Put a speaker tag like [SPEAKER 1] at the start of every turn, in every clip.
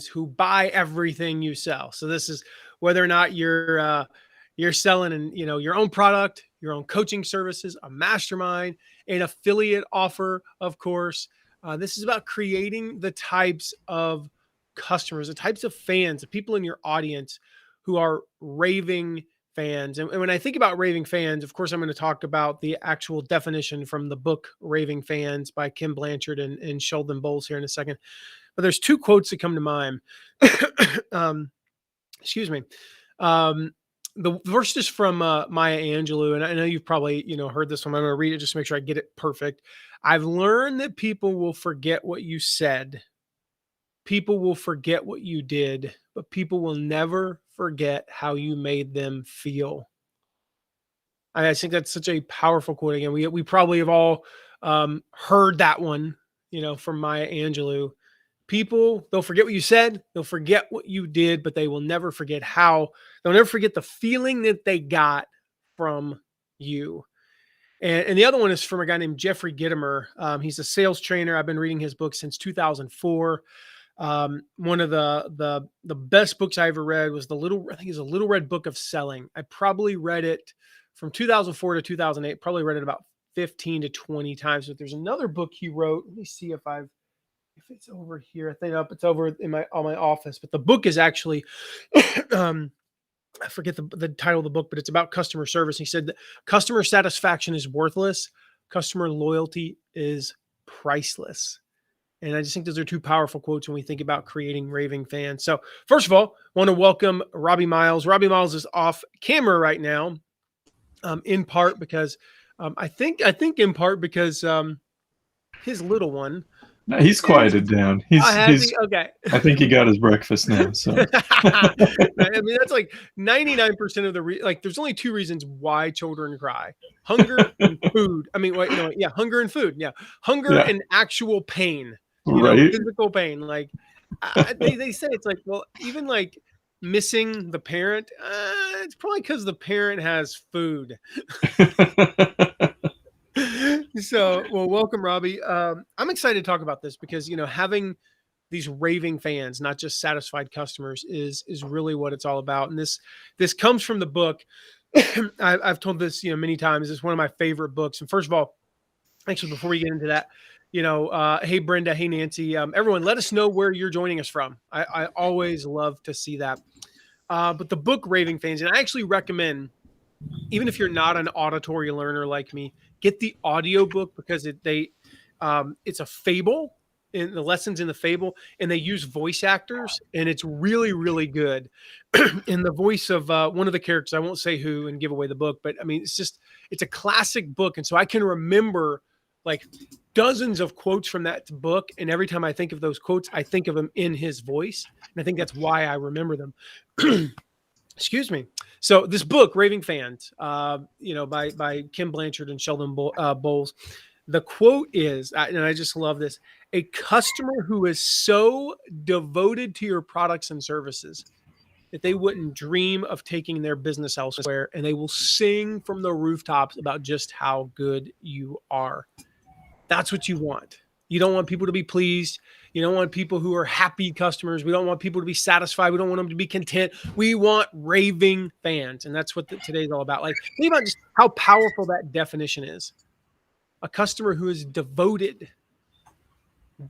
[SPEAKER 1] who buy everything you sell. So this is whether or not you're selling your own product, your own coaching services, a mastermind, an affiliate offer, of course. This is about creating the types of customers, the types of fans, the people in your audience who are raving fans. And when I think about raving fans, of course, I'm going to talk about the actual definition from the book Raving Fans by Kim Blanchard and Sheldon Bowles here in a second. But there's two quotes that come to mind. Excuse me. Um, the first is from Maya Angelou, and I know you've probably heard this one. I'm going to read it just to make sure I get it perfect. I've learned that people will forget what you said. People will forget what you did, but people will never forget how you made them feel. I think that's such a powerful quote. Again, we probably have all heard that one, from Maya Angelou. People, they'll forget what you said, they'll forget what you did, but they will never forget they'll never forget the feeling that they got from you. And the other one is from a guy named Jeffrey Gitomer. He's a sales trainer. I've been reading his book since 2004. One of the best books I ever read was I think it's a Little Red Book of Selling. I probably read it from 2004 to 2008, probably read it about 15 to 20 times. But there's another book he wrote. Let me see if it's over here. I think it's over in my office. But the book is actually, I forget the title of the book, but it's about customer service. He said that customer satisfaction is worthless. Customer loyalty is priceless. And I just think those are two powerful quotes when we think about creating raving fans. So first of all, I want to welcome Robbie Miles. Robbie Miles is off camera right now, in part because I think in part because his little one.
[SPEAKER 2] No, he's quieted down. He's
[SPEAKER 1] okay.
[SPEAKER 2] I think he got his breakfast now. So
[SPEAKER 1] I mean, that's like 99% of there's only two reasons why children cry: hunger and food. I mean, hunger and food. Yeah, hunger and actual pain.
[SPEAKER 2] Right.
[SPEAKER 1] Physical pain. Like they say, it's like, well, even like missing the parent, it's probably because the parent has food. So, well, welcome, Robbie. I'm excited to talk about this because, having these raving fans, not just satisfied customers, is really what it's all about. And this comes from the book. I've told this, many times. It's one of my favorite books. And first of all, actually, before we get into that, hey, Brenda, hey, Nancy, everyone, let us know where you're joining us from. I always love to see that. But the book Raving Fans, and I actually recommend, even if you're not an auditory learner like me, get the audiobook because it's a fable, in the lessons in the fable, and they use voice actors, and it's really, really good. In the voice of one of the characters, I won't say who and give away the book, but I mean, it's a classic book. And so I can remember like dozens of quotes from that book. And every time I think of those quotes, I think of them in his voice. And I think that's why I remember them. Excuse me. So this book, Raving Fans, by Kim Blanchard and Sheldon Bowles, the quote is, and I just love this: a customer who is so devoted to your products and services that they wouldn't dream of taking their business elsewhere, and they will sing from the rooftops about just how good you are. That's what you want. You don't want people to be pleased. You don't want people who are happy customers. We don't want people to be satisfied. We don't want them to be content. We want raving fans. And that's what today's all about. Like, think about just how powerful that definition is. A customer who is devoted.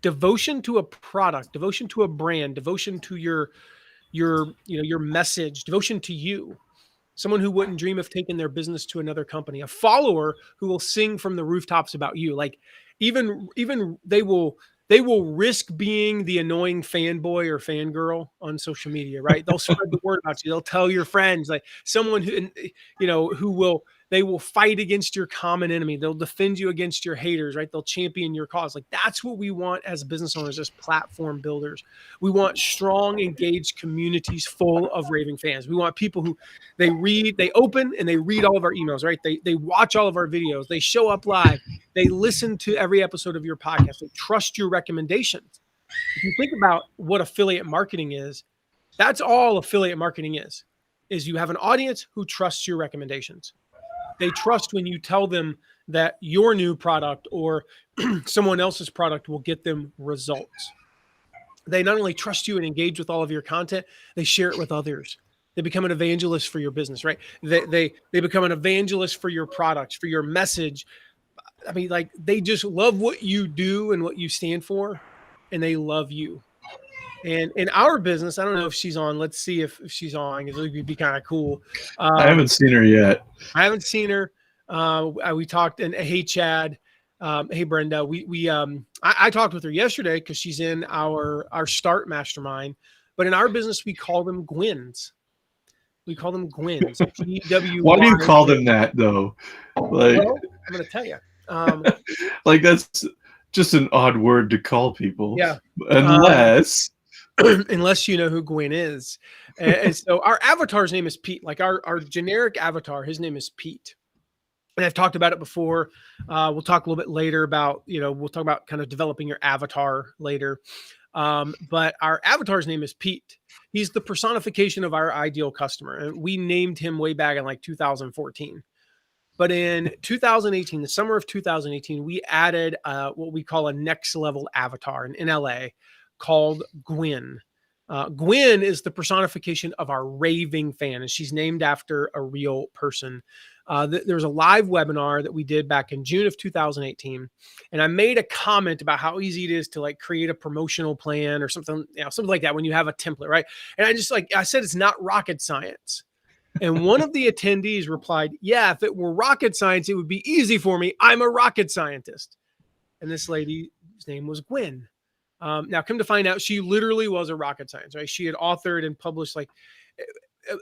[SPEAKER 1] Devotion to a product, devotion to a brand, devotion to your message, devotion to you. Someone who wouldn't dream of taking their business to another company. A follower who will sing from the rooftops about you. Like, even they will risk being the annoying fanboy or fangirl on social media, right? They'll spread the word about you. They'll tell your friends, like someone they will fight against your common enemy. They'll defend you against your haters, right? They'll champion your cause. Like, that's what we want as business owners, as platform builders. We want strong, engaged communities full of raving fans. We want people who they open and they read all of our emails, right? They watch all of our videos. They show up live. They listen to every episode of your podcast. They trust your recommendations. If you think about what affiliate marketing is, that's all affiliate marketing is you have an audience who trusts your recommendations. They trust when you tell them that your new product or someone else's product will get them results. They not only trust you and engage with all of your content, they share it with others. They become an evangelist for your business, right? They become an evangelist for your products, for your message. I mean, like, they just love what you do and what you stand for, and they love you. And in our business, I don't know if she's on. Let's see if she's on, because it would be kind of cool.
[SPEAKER 2] I haven't seen her yet.
[SPEAKER 1] I haven't seen her. We talked, and hey, Chad, hey, Brenda. I talked with her yesterday because she's in our Start Mastermind. But in our business, we call them Gwens. We call them Gwens. GWY.
[SPEAKER 2] Why do you call them that, though? Like,
[SPEAKER 1] well, I'm going to tell you.
[SPEAKER 2] Like, that's just an odd word to call people.
[SPEAKER 1] Yeah.
[SPEAKER 2] Unless
[SPEAKER 1] unless you know who Gwen is. And so our avatar's name is Pete. Like our generic avatar, his name is Pete. And I've talked about it before. We'll talk a little bit later about, we'll talk about kind of developing your avatar later. But our avatar's name is Pete. He's the personification of our ideal customer. And we named him way back in like 2014. But in 2018, the summer of 2018, we added what we call a next level avatar in LA called Gwen. Gwen is the personification of our raving fan, and she's named after a real person. There was a live webinar that we did back in June of 2018, and I made a comment about how easy it is to like create a promotional plan or something, something like that when you have a template, right? And I said it's not rocket science. And one of the attendees replied, yeah, if it were rocket science, it would be easy for me. I'm a rocket scientist. And this lady's name was Gwen. Now, come to find out, she literally was a rocket science, right? She had authored and published, like,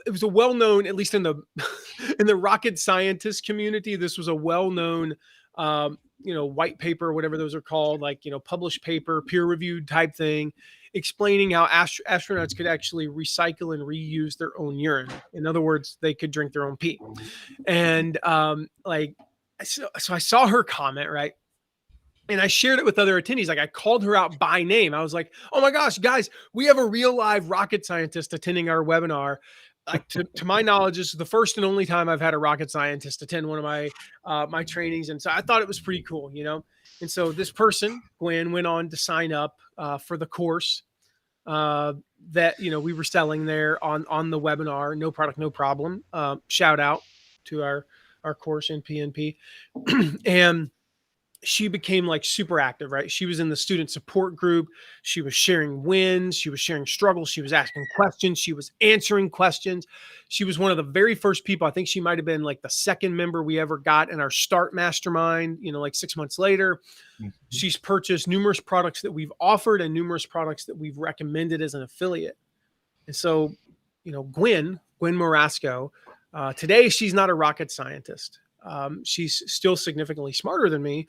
[SPEAKER 1] it was a well-known, at least in the in the rocket scientist community, this was a well-known, white paper, whatever those are called, like, published paper, peer-reviewed type thing, explaining how astronauts could actually recycle and reuse their own urine. In other words, they could drink their own pee. And so I saw her comment, right? And I shared it with other attendees. Like, I called her out by name. I was like, oh my gosh, guys, we have a real live rocket scientist attending our webinar. Like, to my knowledge, this is the first and only time I've had a rocket scientist attend one of my trainings. And so I thought it was pretty cool, And so this person, Gwen, went on to sign up for the course that, we were selling there on the webinar, No Product, No Problem. Shout out to our course in PNP. And she became like super active, right? She was in the student support group. She was sharing wins. She was sharing struggles. She was asking questions. She was answering questions. She was one of the very first people. I think she might've been like the second member we ever got in our Start Mastermind, like 6 months later. Mm-hmm. She's purchased numerous products that we've offered and numerous products that we've recommended as an affiliate. And so, Gwen Marasco, today she's not a rocket scientist. She's still significantly smarter than me,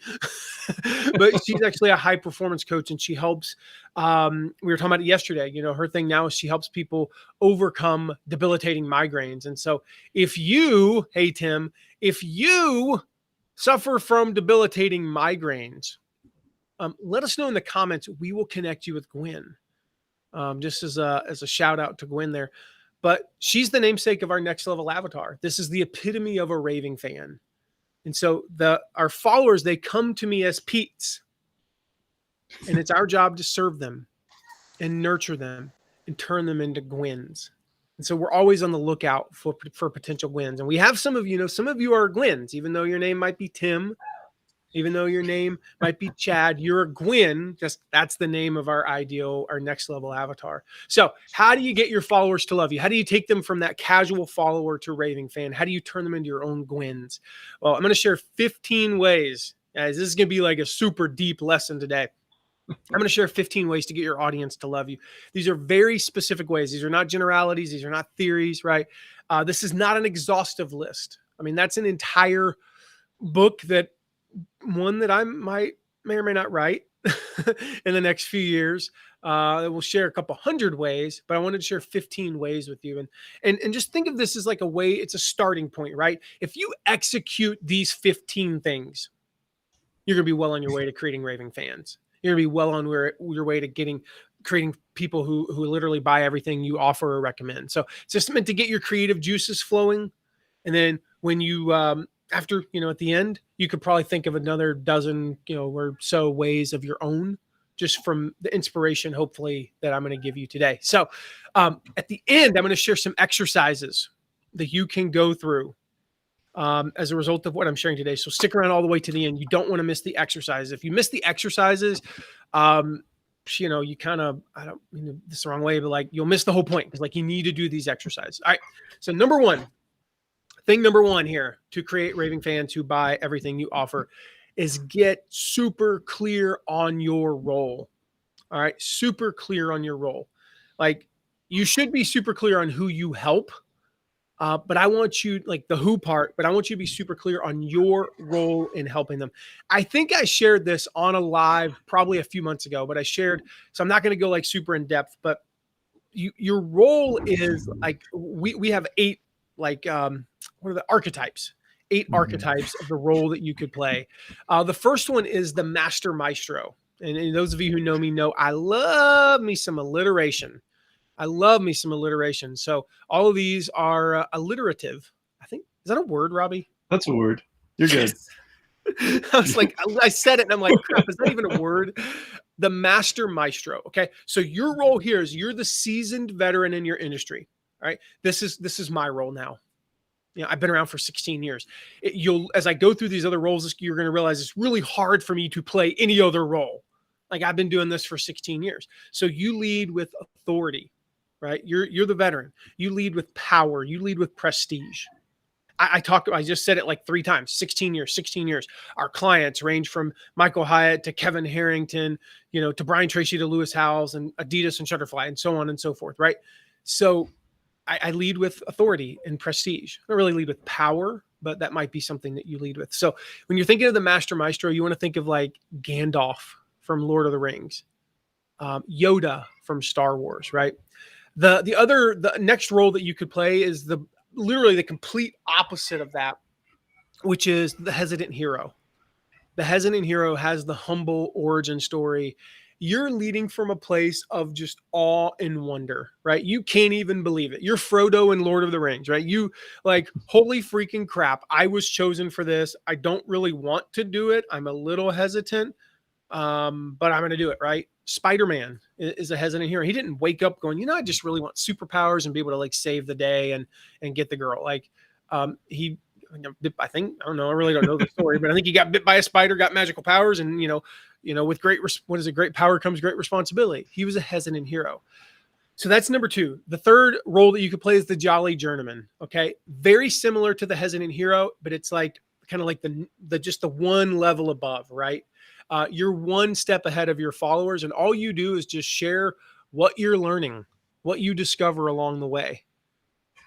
[SPEAKER 1] but she's actually a high performance coach, and she helps. We were talking about it yesterday. Her thing now is she helps people overcome debilitating migraines. And so if you, hey, Tim, if you suffer from debilitating migraines, let us know in the comments. We will connect you with Gwen. Just as a shout out to Gwen there. But she's the namesake of our next level avatar. This is the epitome of a raving fan. And so our followers, they come to me as Pete's. And it's our job to serve them and nurture them and turn them into Gwens. And so we're always on the lookout for potential Gwens. And we have some of you are Gwens, even though your name might be Tim. Even though your name might be Chad, you're a Gwen. That's the name of our next level avatar. So how do you get your followers to love you? How do you take them from that casual follower to raving fan? How do you turn them into your own Gwens? Well, I'm going to share 15 ways. Guys, this is going to be like a super deep lesson today. I'm going to share 15 ways to get your audience to love you. These are very specific ways. These are not generalities. These are not theories, right? This is not an exhaustive list. I mean, that's an entire book that I may or may not write in the next few years. We'll share a couple hundred ways, but I wanted to share 15 ways with you. And just think of this as like a way, it's a starting point, right? If you execute these 15 things, you're going to be well on your way to creating raving fans. You're going to be well on your way to creating people who literally buy everything you offer or recommend. So it's just meant to get your creative juices flowing. And then when you, at the end, you could probably think of another dozen, or so ways of your own just from the inspiration, hopefully, that I'm going to give you today. So at the end, I'm going to share some exercises that you can go through as a result of what I'm sharing today. So stick around all the way to the end. You don't want to miss the exercises. If you miss the exercises, you kind of, I don't mean this the wrong way, but like you'll miss the whole point because like you need to do these exercises. All right. So thing number one here to create raving fans who buy everything you offer is get super clear on your role. All right. Super clear on your role. Like you should be super clear on who you help. But I want you, like the who part, but I want you to be super clear on your role in helping them. I think I shared this on a live probably a few months ago, but so I'm not going to go like super in depth, but your role is like, we have 8, like, what are the archetypes? 8 archetypes of the role that you could play. The first one is the master maestro. And those of you who know me know I love me some alliteration. I love me some alliteration. So all of these are alliterative. I think, is that a word, Robbie?
[SPEAKER 2] That's a word. You're good.
[SPEAKER 1] I was like, I said it and I'm like, crap, is that even a word? The master maestro. Okay. So your role here is you're the seasoned veteran in your industry. All right. This is my role now. I've been around for 16 years. As I go through these other roles, you're going to realize it's really hard for me to play any other role. Like I've been doing this for 16 years. So you lead with authority, right? You're the veteran. You lead with power. You lead with prestige. I just said it like 3 times, 16 years. Our clients range from Michael Hyatt to Kevin Harrington, to Brian Tracy, to Lewis Howes and Adidas and Shutterfly and so on and so forth. Right. So I lead with authority and prestige. I don't really lead with power, but that might be something that you lead with. So when you're thinking of the master maestro, you want to think of like Gandalf from Lord of the Rings, Yoda from Star Wars, right? The next role that you could play is literally the complete opposite of that, which is the hesitant hero. The hesitant hero has the humble origin story. You're leading from a place of just awe and wonder, right? You can't even believe it. You're Frodo in Lord of the Rings, right? You like, holy freaking crap. I was chosen for this. I don't really want to do it. I'm a little hesitant, but I'm going to do it, right? Spider-Man is a hesitant hero. He didn't wake up going, I just really want superpowers and be able to like save the day and get the girl. Like, I think, I don't know. I really don't know the story, but I think he got bit by a spider, got magical powers, and with great power comes great responsibility. He was a hesitant hero. So that's number 2. The third role that you could play is the jolly journeyman. Okay, very similar to the hesitant hero, but it's like kind of like the one level above, right? You're one step ahead of your followers, and all you do is just share what you're learning, what you discover along the way.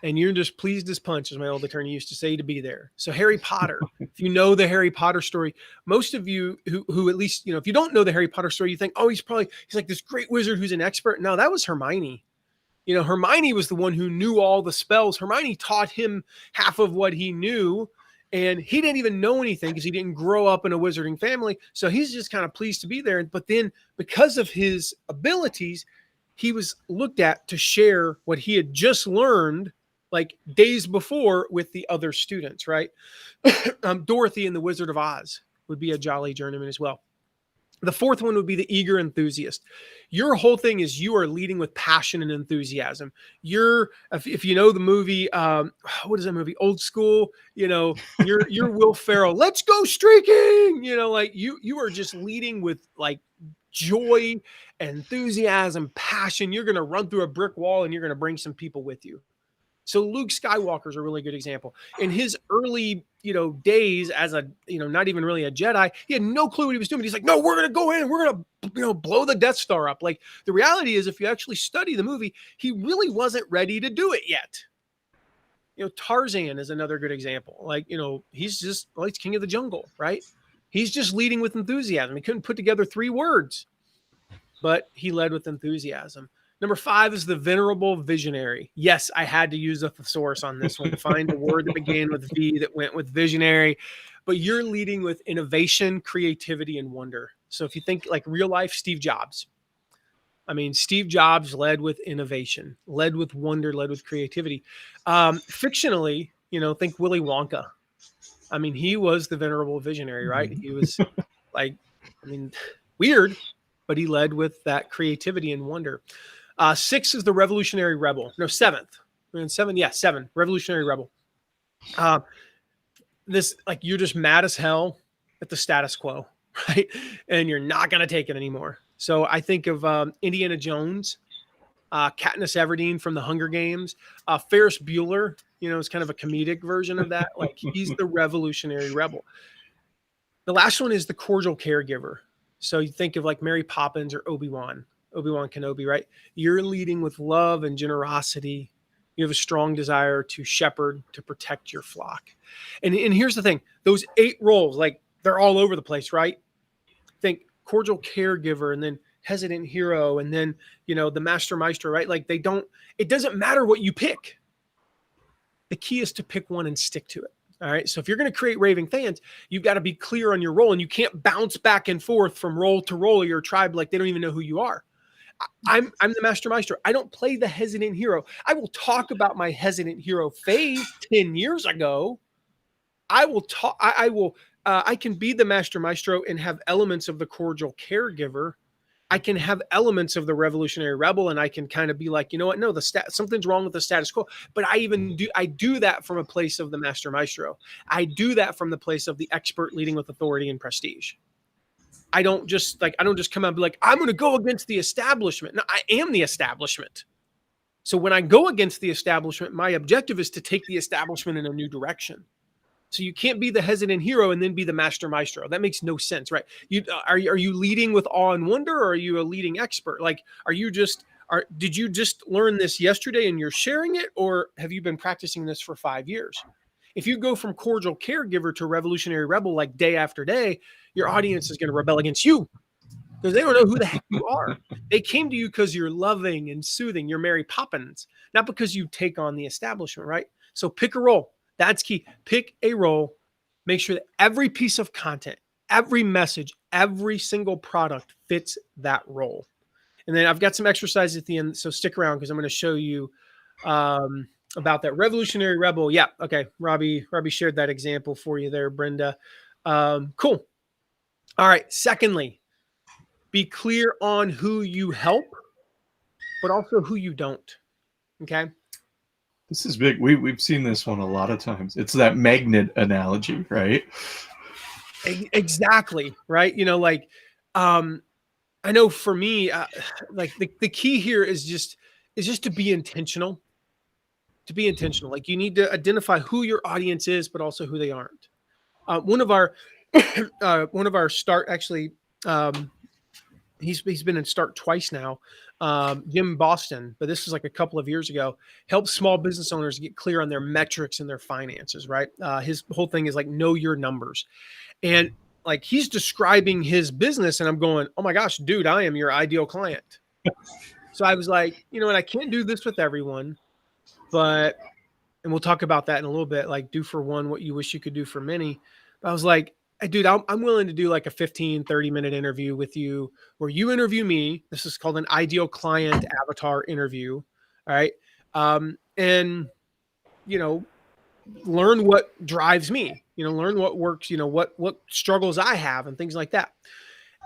[SPEAKER 1] And you're just pleased as punch, as my old attorney used to say, to be there. So Harry Potter, if you know the Harry Potter story, most of you who at least, if you don't know the Harry Potter story, you think, oh, he's like this great wizard who's an expert. No, that was Hermione. Hermione was the one who knew all the spells. Hermione taught him half of what he knew, and he didn't even know anything because he didn't grow up in a wizarding family. So he's just kind of pleased to be there. But then because of his abilities, he was looked at to share what he had just learned like days before with the other students, right? Dorothy and the Wizard of Oz would be a jolly journeyman as well. The fourth one would be the eager enthusiast. Your whole thing is you are leading with passion and enthusiasm. If you know the movie, what is that movie? Old School. You're Will Ferrell. Let's go streaking. Like you are just leading with like joy, enthusiasm, passion. You're going to run through a brick wall and you're going to bring some people with you. So Luke Skywalker is a really good example. In his early, days as a, not even really a Jedi, he had no clue what he was doing. But he's like, no, we're going to go in and we're going to, blow the Death Star up. Like the reality is, if you actually study the movie, he really wasn't ready to do it yet. Tarzan is another good example. Like, he's just, he's king of the jungle, right? He's just leading with enthusiasm. He couldn't put together 3 words, but he led with enthusiasm. Number 5 is the venerable visionary. Yes, I had to use a thesaurus on this one to find a word that began with V that went with visionary. But you're leading with innovation, creativity, and wonder. So if you think like real life, Steve Jobs. Steve Jobs led with innovation, led with wonder, led with creativity. Fictionally, think Willy Wonka. He was the venerable visionary, right? He was like, weird, but he led with that creativity and wonder. 6 is the revolutionary rebel. No, 7th. And 7, yeah, 7, revolutionary rebel. This, like, you're just mad as hell at the status quo, right? And you're not going to take it anymore. So I think of Indiana Jones, Katniss Everdeen from the Hunger Games, Ferris Bueller, is kind of a comedic version of that. Like, he's the revolutionary rebel. The last one is the cordial caregiver. So you think of like Mary Poppins or Obi-Wan Kenobi, right? You're leading with love and generosity. You have a strong desire to shepherd, to protect your flock. And here's the thing, those 8 roles, like, they're all over the place, right? Think cordial caregiver, and then hesitant hero, and then, the master maestro, right? Like, it doesn't matter what you pick. The key is to pick one and stick to it. All right. So if you're going to create raving fans, you've got to be clear on your role, and you can't bounce back and forth from role to role of your tribe like they don't even know who you are. I'm the master maestro. I don't play the hesitant hero. I will talk about my hesitant hero phase 10 years ago. I will talk. I can be the master maestro and have elements of the cordial caregiver. I can have elements of the revolutionary rebel, and I can kind of be like, you know what? No, something's wrong with the status quo. But I do that from a place of the master maestro. I do that from the place of the expert leading with authority and prestige. I don't just come out and be like, I'm going to go against the establishment. No, I am the establishment. So when I go against the establishment, my objective is to take the establishment in a new direction. So you can't be the hesitant hero and then be the master maestro. That makes no sense, right? Are you leading with awe and wonder, or are you a leading expert? Like, did you just learn this yesterday and you're sharing it, or have you been practicing this for 5 years? If you go from cordial caregiver to revolutionary rebel like day after day, your audience is going to rebel against you because they don't know who the heck you are. They came to you because you're loving and soothing. You're Mary Poppins, not because you take on the establishment, right? So pick a role. That's key. Pick a role. Make sure that every piece of content, every message, every single product fits that role. And then I've got some exercises at the end, so stick around because I'm going to show you about that revolutionary rebel. Yeah, okay. Robbie shared that example for you there, Brenda. Cool. All right. Secondly, be clear on who you help, but also who you don't. Okay.
[SPEAKER 2] This is big. We've seen this one a lot of times. It's that magnet analogy, right?
[SPEAKER 1] Exactly. Right. I know for me, like the key here is just to be intentional. To be intentional. Like, you need to identify who your audience is, but also who they aren't. One of our start, actually, he's been in start twice now. Jim Boston, but this was like a couple of years ago, helps small business owners get clear on their metrics and their finances, right? His whole thing is like, know your numbers. And like, he's describing his business and I'm going, oh my gosh, dude, I am your ideal client. So I was like, you know what? I can't do this with everyone, and we'll talk about that in a little bit, like, do for one what you wish you could do for many. But I was like, hey, dude, I'm willing to do like a 30-minute interview with you where you interview me. This is called an ideal client avatar interview. All right. And, learn what drives me, learn what works, what struggles I have and things like that.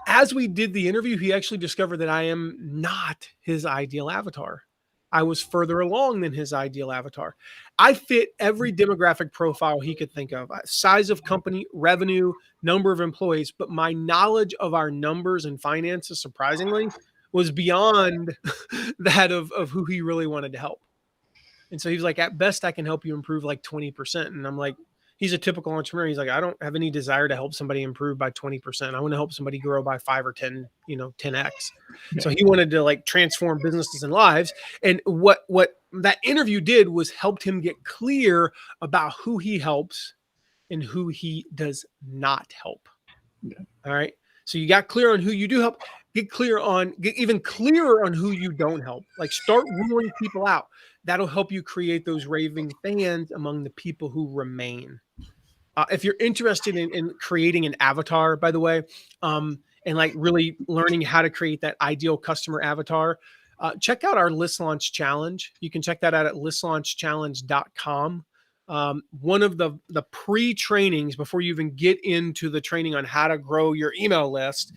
[SPEAKER 1] As we did the interview, he actually discovered that I am not his ideal avatar. I was further along than his ideal avatar. I fit every demographic profile he could think of: size of company, revenue, number of employees. But my knowledge of our numbers and finances, surprisingly, was beyond that of who he really wanted to help. And so he was like, at best, I can help you improve like 20%. And I'm like, he's a typical entrepreneur. He's like, I don't have any desire to help somebody improve by 20%. I want to help somebody grow by 5 or 10, 10x. Yeah. So he wanted to like transform businesses and lives. And what that interview did was helped him get clear about who he helps and who he does not help. Yeah. All right. So you got clear on who you do help. Get even clearer on who you don't help. Like, start ruling people out. That'll help you create those raving fans among the people who remain. If you're interested in creating an avatar, by the way, and like really learning how to create that ideal customer avatar, check out our List Launch Challenge. You can check that out at listlaunchchallenge.com. One of the pre-trainings before you even get into the training on how to grow your email list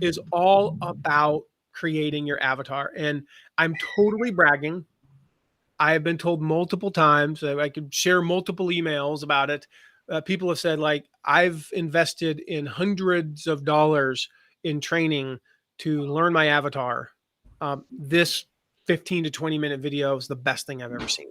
[SPEAKER 1] is all about creating your avatar. And I'm totally bragging. I have been told multiple times that I could share multiple emails about it. People have said, like, I've invested in hundreds of dollars in training to learn my avatar. This 15 to 20-minute video is the best thing I've ever seen.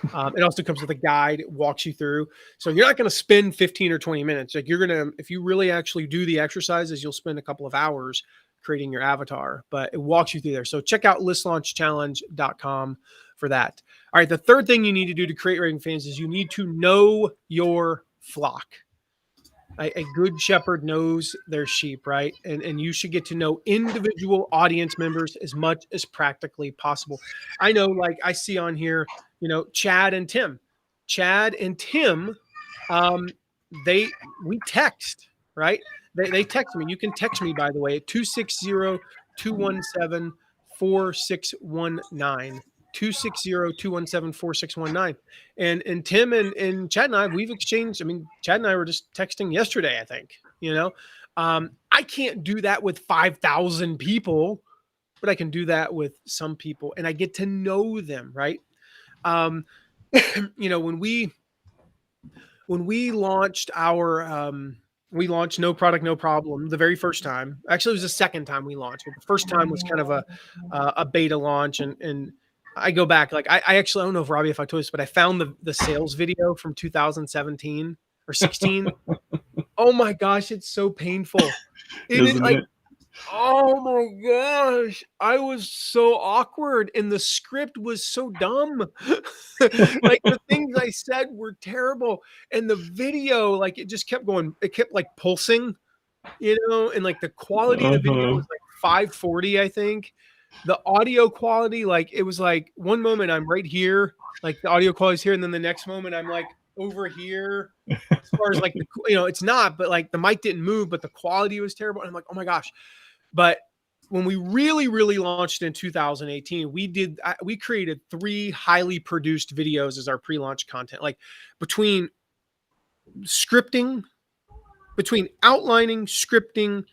[SPEAKER 1] It also comes with a guide. It walks you through. So you're not going to spend 15 or 20 minutes. Like, you're going to, if you really actually do the exercises, you'll spend a couple of hours creating your avatar, but it walks you through there. So check out listlaunchchallenge.com for that. All right. The third thing you need to do to create raving fans is you need to know your flock. A good shepherd knows their sheep, right? And you should get to know individual audience members as much as practically possible. I know, like, I see on here, Chad and Tim. Chad and Tim, um, we text, right? They text me. You can text me, by the way, at 260-217-4619. 260-217-4619. And Tim and Chad and I, we've exchanged. I mean, Chad and I were just texting yesterday, I think. I can't do that with 5,000 people, but I can do that with some people, and I get to know them, right? When we launched we launched No Product, No Problem the very first time. Actually, it was the second time we launched, but the first time was kind of a beta launch. And I go back, like, I actually, I don't know if Robbie, if I told you this, but I found the sales video from 2017 or 16. Oh my gosh, it's so painful.
[SPEAKER 2] Isn't it?
[SPEAKER 1] Oh my gosh, I was so awkward, and the script was so dumb. Like, the things I said were terrible, and the video, like, it just kept going. It kept, like, pulsing, and, like, the quality of the video was like 540, I think. The audio quality, like, it was like one moment I'm right here, like, the audio quality is here, and then the next moment I'm like over here. As far as, like, it's not, but, like, the mic didn't move, but the quality was terrible. And I'm like, oh my gosh. But when we really, really launched in 2018, we created 3 highly produced videos as our pre-launch content, like, between scripting, between outlining, scripting,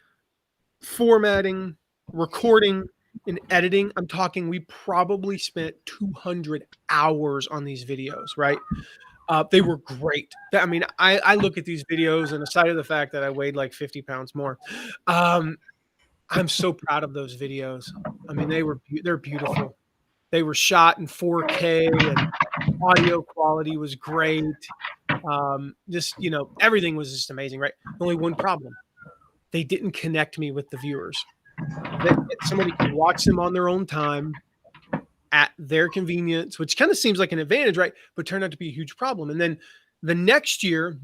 [SPEAKER 1] formatting, recording, and editing. I'm talking, we probably spent 200 hours on these videos, right? They were great. I mean, I look at these videos, and aside of the fact that I weighed like 50 pounds more, I'm so proud of those videos. I mean, they're beautiful. They were shot in 4K, and audio quality was great. Everything was just amazing, right? Only one problem: they didn't connect me with the viewers. That somebody could watch them on their own time at their convenience, which kind of seems like an advantage, right? But turned out to be a huge problem. And then the next year,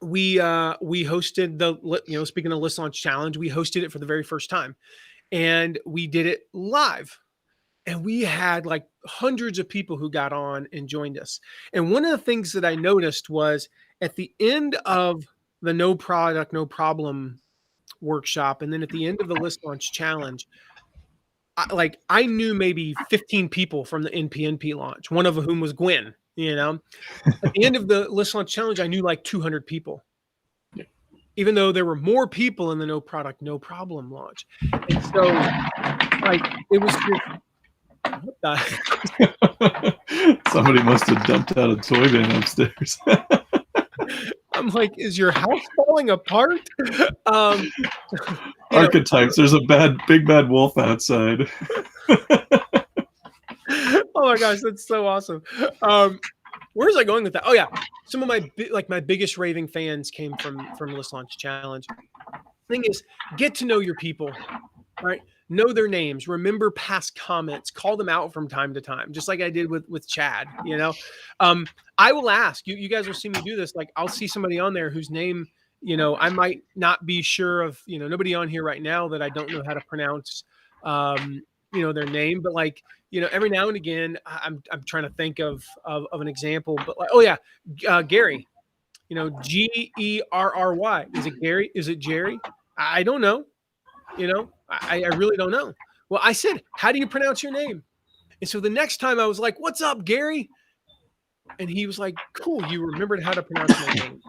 [SPEAKER 1] we hosted speaking of List Launch Challenge, we hosted it for the very first time, and we did it live, and we had like hundreds of people who got on and joined us. And one of the things that I noticed was, at the end of the No Product, No Problem workshop, and then at the end of the List Launch Challenge, I knew maybe 15 people from the NPNP launch, one of whom was Gwen. At the end of the List Launch Challenge, I knew like 200 people, even though there were more people in the No Product, No Problem launch. And so, like, it was just, what the?
[SPEAKER 2] Somebody must have dumped out a toy bin upstairs.
[SPEAKER 1] I'm like, is your house falling apart?
[SPEAKER 2] Archetypes. There's a big bad wolf outside.
[SPEAKER 1] Oh my gosh, that's so awesome. Where's I going with that? Oh yeah, some of my biggest raving fans came from List Launch Challenge. Thing is, get to know your people, right? Know their names, remember past comments, call them out from time to time, just like I did with Chad. I will ask you. You guys will see me do this. Like, I'll see somebody on there whose name, I might not be sure of. Nobody on here right now that I don't know how to pronounce, their name. But, like, every now and again, I'm trying to think of an example. But, like, oh yeah, Gary, Gerry. Is it Gary? Is it Jerry? I don't know. I really don't know. Well, I said, how do you pronounce your name? And so the next time I was like, what's up, Gary? And he was like, cool, you remembered how to pronounce my name.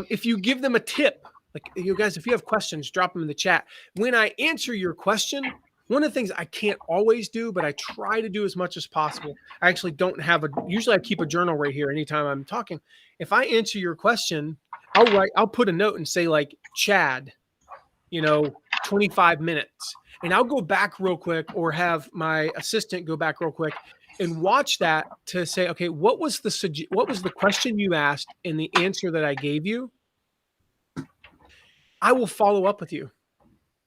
[SPEAKER 1] If you give them a tip, Like, you guys, if you have questions, drop them in the chat. When I answer your question, one of the things I can't always do, but I try to do as much as possible. I actually don't have usually I keep a journal right here anytime I'm talking. If I answer your question, I'll put a note and say like Chad, 25 minutes. And I'll go back real quick or have my assistant go back real quick and watch that to say, okay, what was the question you asked and the answer that I gave you? I will follow up with you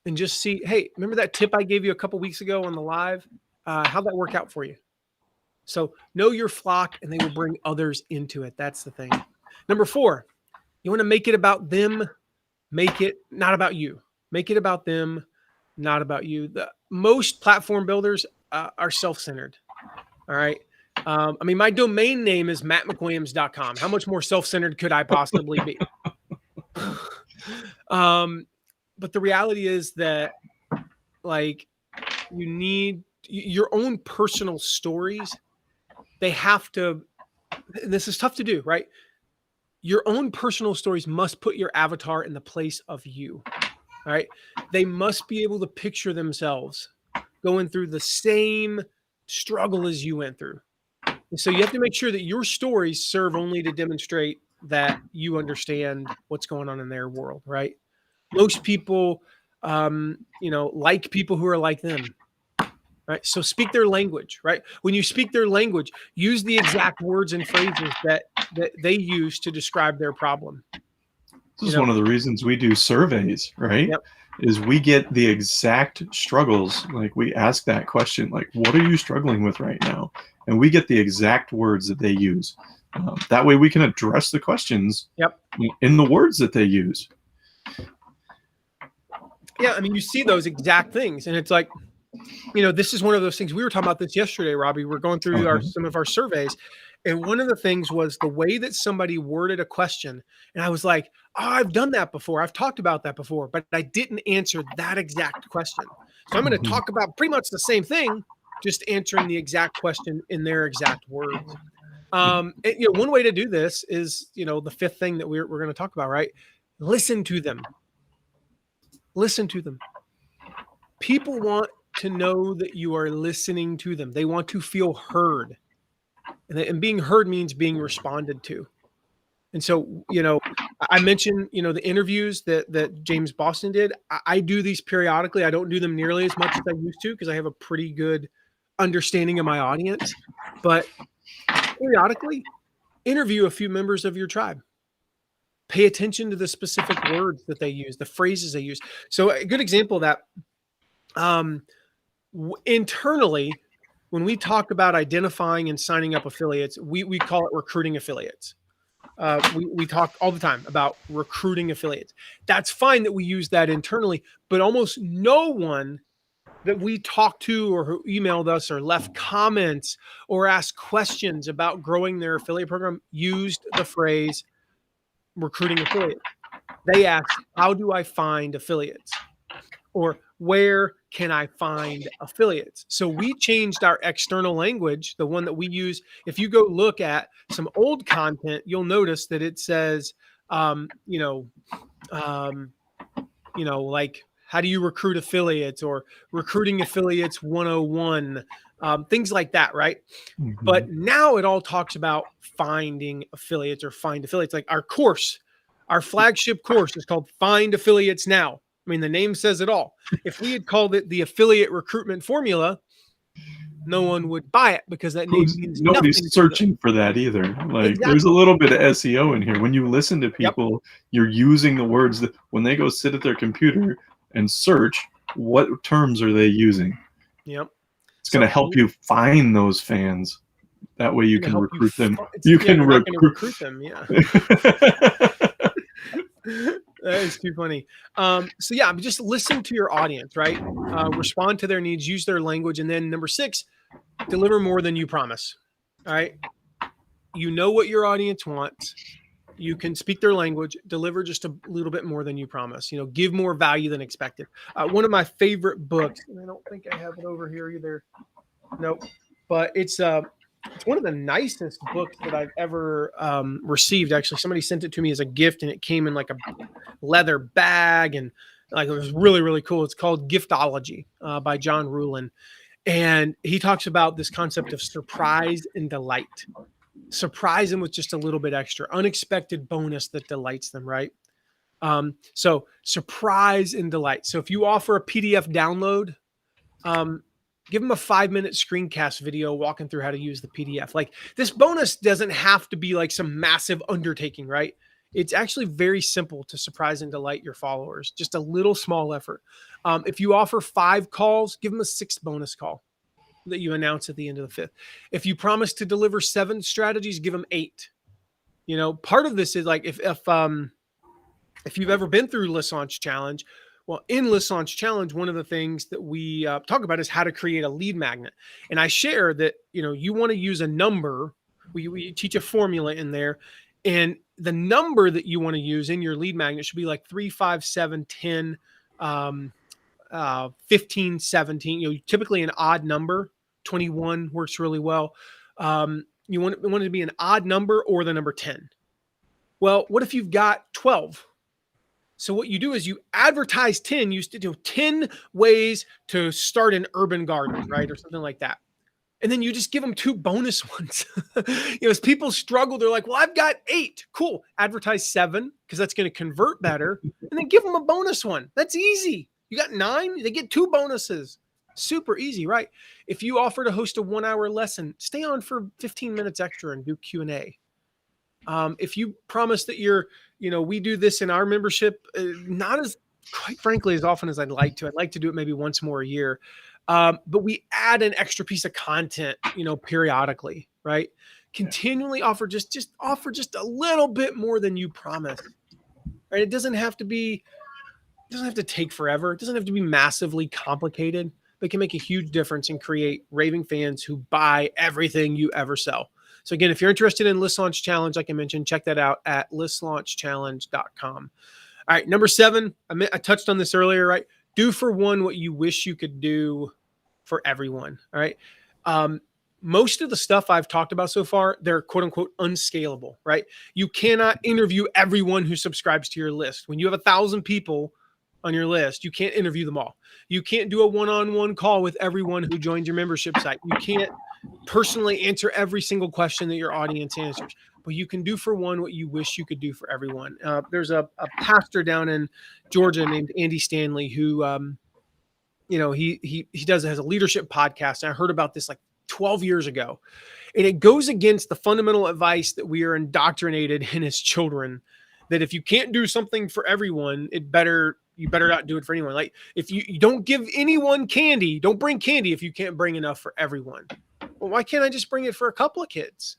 [SPEAKER 1] and just see, hey, remember that tip I gave you a couple weeks ago on the live? How'd that work out for you? So know your flock and they will bring others into it. That's the thing. Number 4, you want to make it about them. Make it not about you. Make it about them, not about you. Most platform builders are self-centered. All right. My domain name is mattmcwilliams.com. How much more self-centered could I possibly be? But the reality is that, like, you need your own personal stories. They have to, this is tough to do, right? Your own personal stories must put your avatar in the place of you. All right. They must be able to picture themselves going through the same struggle as you went through. And so you have to make sure that your stories serve only to demonstrate that you understand what's going on in their world, right? Most people, like people who are like them, right? So speak their language, right? When you speak their language, use the exact words and phrases that they use to describe their problem.
[SPEAKER 2] This is one of the reasons we do surveys, right?
[SPEAKER 1] Yep.
[SPEAKER 2] Is we get the exact struggles. Like, we ask that question, like, what are you struggling with right now? And we get the exact words that they use. That way we can address the questions in the words that they use.
[SPEAKER 1] Yeah, you see those exact things, and it's like, this is one of those things. We were talking about this yesterday, Robbie. We're going through some of our surveys, and one of the things was the way that somebody worded a question, and I was like, oh, I've done that before. I've talked about that before, but I didn't answer that exact question. So I'm going to talk about pretty much the same thing, just answering the exact question in their exact words. One way to do the 5th thing that we're going to talk about, right? Listen to them. Listen to them. People want to know that you are listening to them. They want to feel heard. And being heard means being responded to. And so, I mentioned, the interviews that James Boston did. I do these periodically. I don't do them nearly as much as I used to because I have a pretty good understanding of my audience. But periodically, interview a few members of your tribe. Pay attention to the specific words that they use, the phrases they use. So a good example of that, internally, when we talk about identifying and signing up affiliates, we call it recruiting affiliates. We talk all the time about recruiting affiliates. That's fine that we use that internally, but almost no one that we talked to or who emailed us or left comments or asked questions about growing their affiliate program used the phrase recruiting affiliates. They asked, how do I find affiliates? Or where can I find affiliates? So we changed our external language, the one that we use. If you go look at some old content, you'll notice that it says, like, how do you recruit affiliates, or recruiting affiliates 101, things like that, right? Mm-hmm. But now it all talks about finding affiliates or find affiliates. Like our course, our flagship course is called Find Affiliates Now. The name says it all. If we had called it the affiliate recruitment formula, no one would buy it because that name means
[SPEAKER 2] nobody's searching for that either. Like, exactly. There's a little bit of SEO in here. When you listen to people, you're using the words that when they go sit at their computer and search, what terms are they using?
[SPEAKER 1] Yep.
[SPEAKER 2] It's going to help you find those fans. That way you can recruit them. You can recruit them.
[SPEAKER 1] Yeah. That is too funny. Just listen to your audience, right? Respond to their needs, use their language. And then number 6, deliver more than you promise. All right. You know what your audience wants. You can speak their language, deliver just a little bit more than you promise, give more value than expected. One of my favorite books, and I don't think I have it over here either. Nope. But it's It's one of the nicest books that I've ever received. Actually, somebody sent it to me as a gift, and it came in like a leather bag, and like it was really, really cool. It's called Giftology by John Ruhlin, and he talks about this concept of surprise and delight. Surprise them with just a little bit extra, unexpected bonus that delights them, right? So surprise and delight. So if you offer a PDF download, give them a 5-minute screencast video walking through how to use the PDF. Like, this bonus doesn't have to be like some massive undertaking, right? It's actually very simple to surprise and delight your followers. Just a little small effort. If you offer 5 calls, give them a 6th bonus call that you announce at the end of the 5th. If you promise to deliver 7 strategies, give them 8. You know, part of this is like, if you've ever been through List Launch Challenge, well, in List Launch Challenge, one of the things that we talk about is how to create a lead magnet. And I share that, you know, you want to use a number. We teach a formula in there. And the number that you want to use in your lead magnet should be like 3, 5, 7, 10, 15, 17. You know, typically an odd number. 21 works really well. You want it to be an odd number or the number 10. Well, what if you've got 12? So what you do is you advertise 10, you do 10 ways to start an urban garden, right? Or something like that. And then you just give them 2 bonus ones. You know, as people struggle, they're like, well, I've got 8. Cool. Advertise 7 because that's going to convert better. And then give them a bonus one. That's easy. You got 9, they get 2 bonuses. Super easy, right? If you offer to host a 1-hour lesson, stay on for 15 minutes extra and do Q&A. If you promise that we do this in our membership, not as, quite frankly, as often as I'd like to. I'd like to do it maybe once more a year. But we add an extra piece of content, periodically, right? Continually offer just a little bit more than you promised, right? It doesn't have to take forever. It doesn't have to be massively complicated, but it can make a huge difference and create raving fans who buy everything you ever sell. So again, if you're interested in List Launch Challenge, like I mentioned, check that out at listlaunchchallenge.com. All right, number 7, I touched on this earlier, right? Do for one what you wish you could do for everyone, all right? Most of the stuff I've talked about so far, they're quote unquote unscalable, right? You cannot interview everyone who subscribes to your list. When you have 1,000 people on your list, you can't interview them all. You can't do a one-on-one call with everyone who joins your membership site. You can't personally answer every single question that your audience answers, but you can do for one what you wish you could do for everyone. There's a pastor down in Georgia named Andy Stanley who, he has a leadership podcast. And I heard about this like 12 years ago, and it goes against the fundamental advice that we are indoctrinated in as children, that if you can't do something for everyone, you better not do it for anyone. Like, if you don't give anyone candy, don't bring candy if you can't bring enough for everyone. Well, why can't I just bring it for a couple of kids?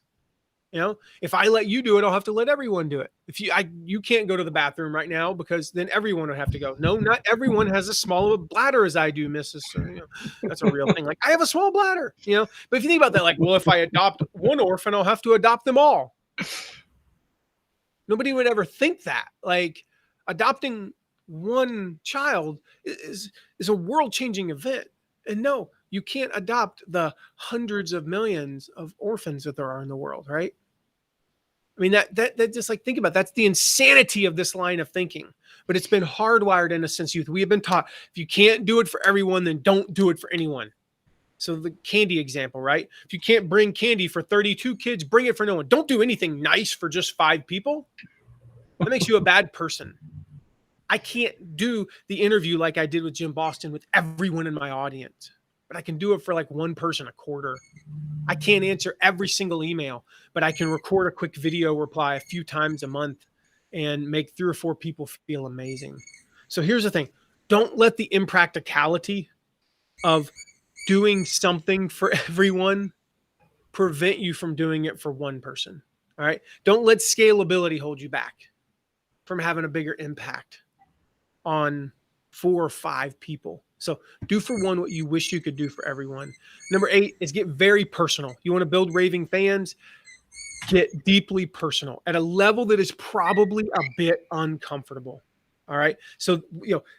[SPEAKER 1] If I let you do it, I'll have to let everyone do it. If you can't go to the bathroom right now, because then everyone would have to go. No, not everyone has as small of a bladder as I do, Mrs. That's a real thing. Like, I have a small bladder, but if you think about that, like, well, if I adopt one orphan, I'll have to adopt them all. Nobody would ever think that. Like, adopting one child is a world-changing event. And no, you can't adopt the hundreds of millions of orphans that there are in the world, right? I mean, that just, like, think about it. That's the insanity of this line of thinking. But it's been hardwired in us since youth. We have been taught, if you can't do it for everyone, then don't do it for anyone. So the candy example, right? If you can't bring candy for 32 kids, bring it for no one. Don't do anything nice for just 5 people. That makes you a bad person. I can't do the interview like I did with Jim Boston with everyone in my audience, but I can do it for like one person a quarter. I can't answer every single email, but I can record a quick video reply a few times a month and make 3 or 4 people feel amazing. So here's the thing. Don't let the impracticality of doing something for everyone prevent you from doing it for one person. All right. Don't let scalability hold you back from having a bigger impact on 4 or 5 people. So do for one what you wish you could do for everyone. Number 8 is get very personal. You want to build raving fans? Get deeply personal at a level that is probably a bit uncomfortable. All right. So,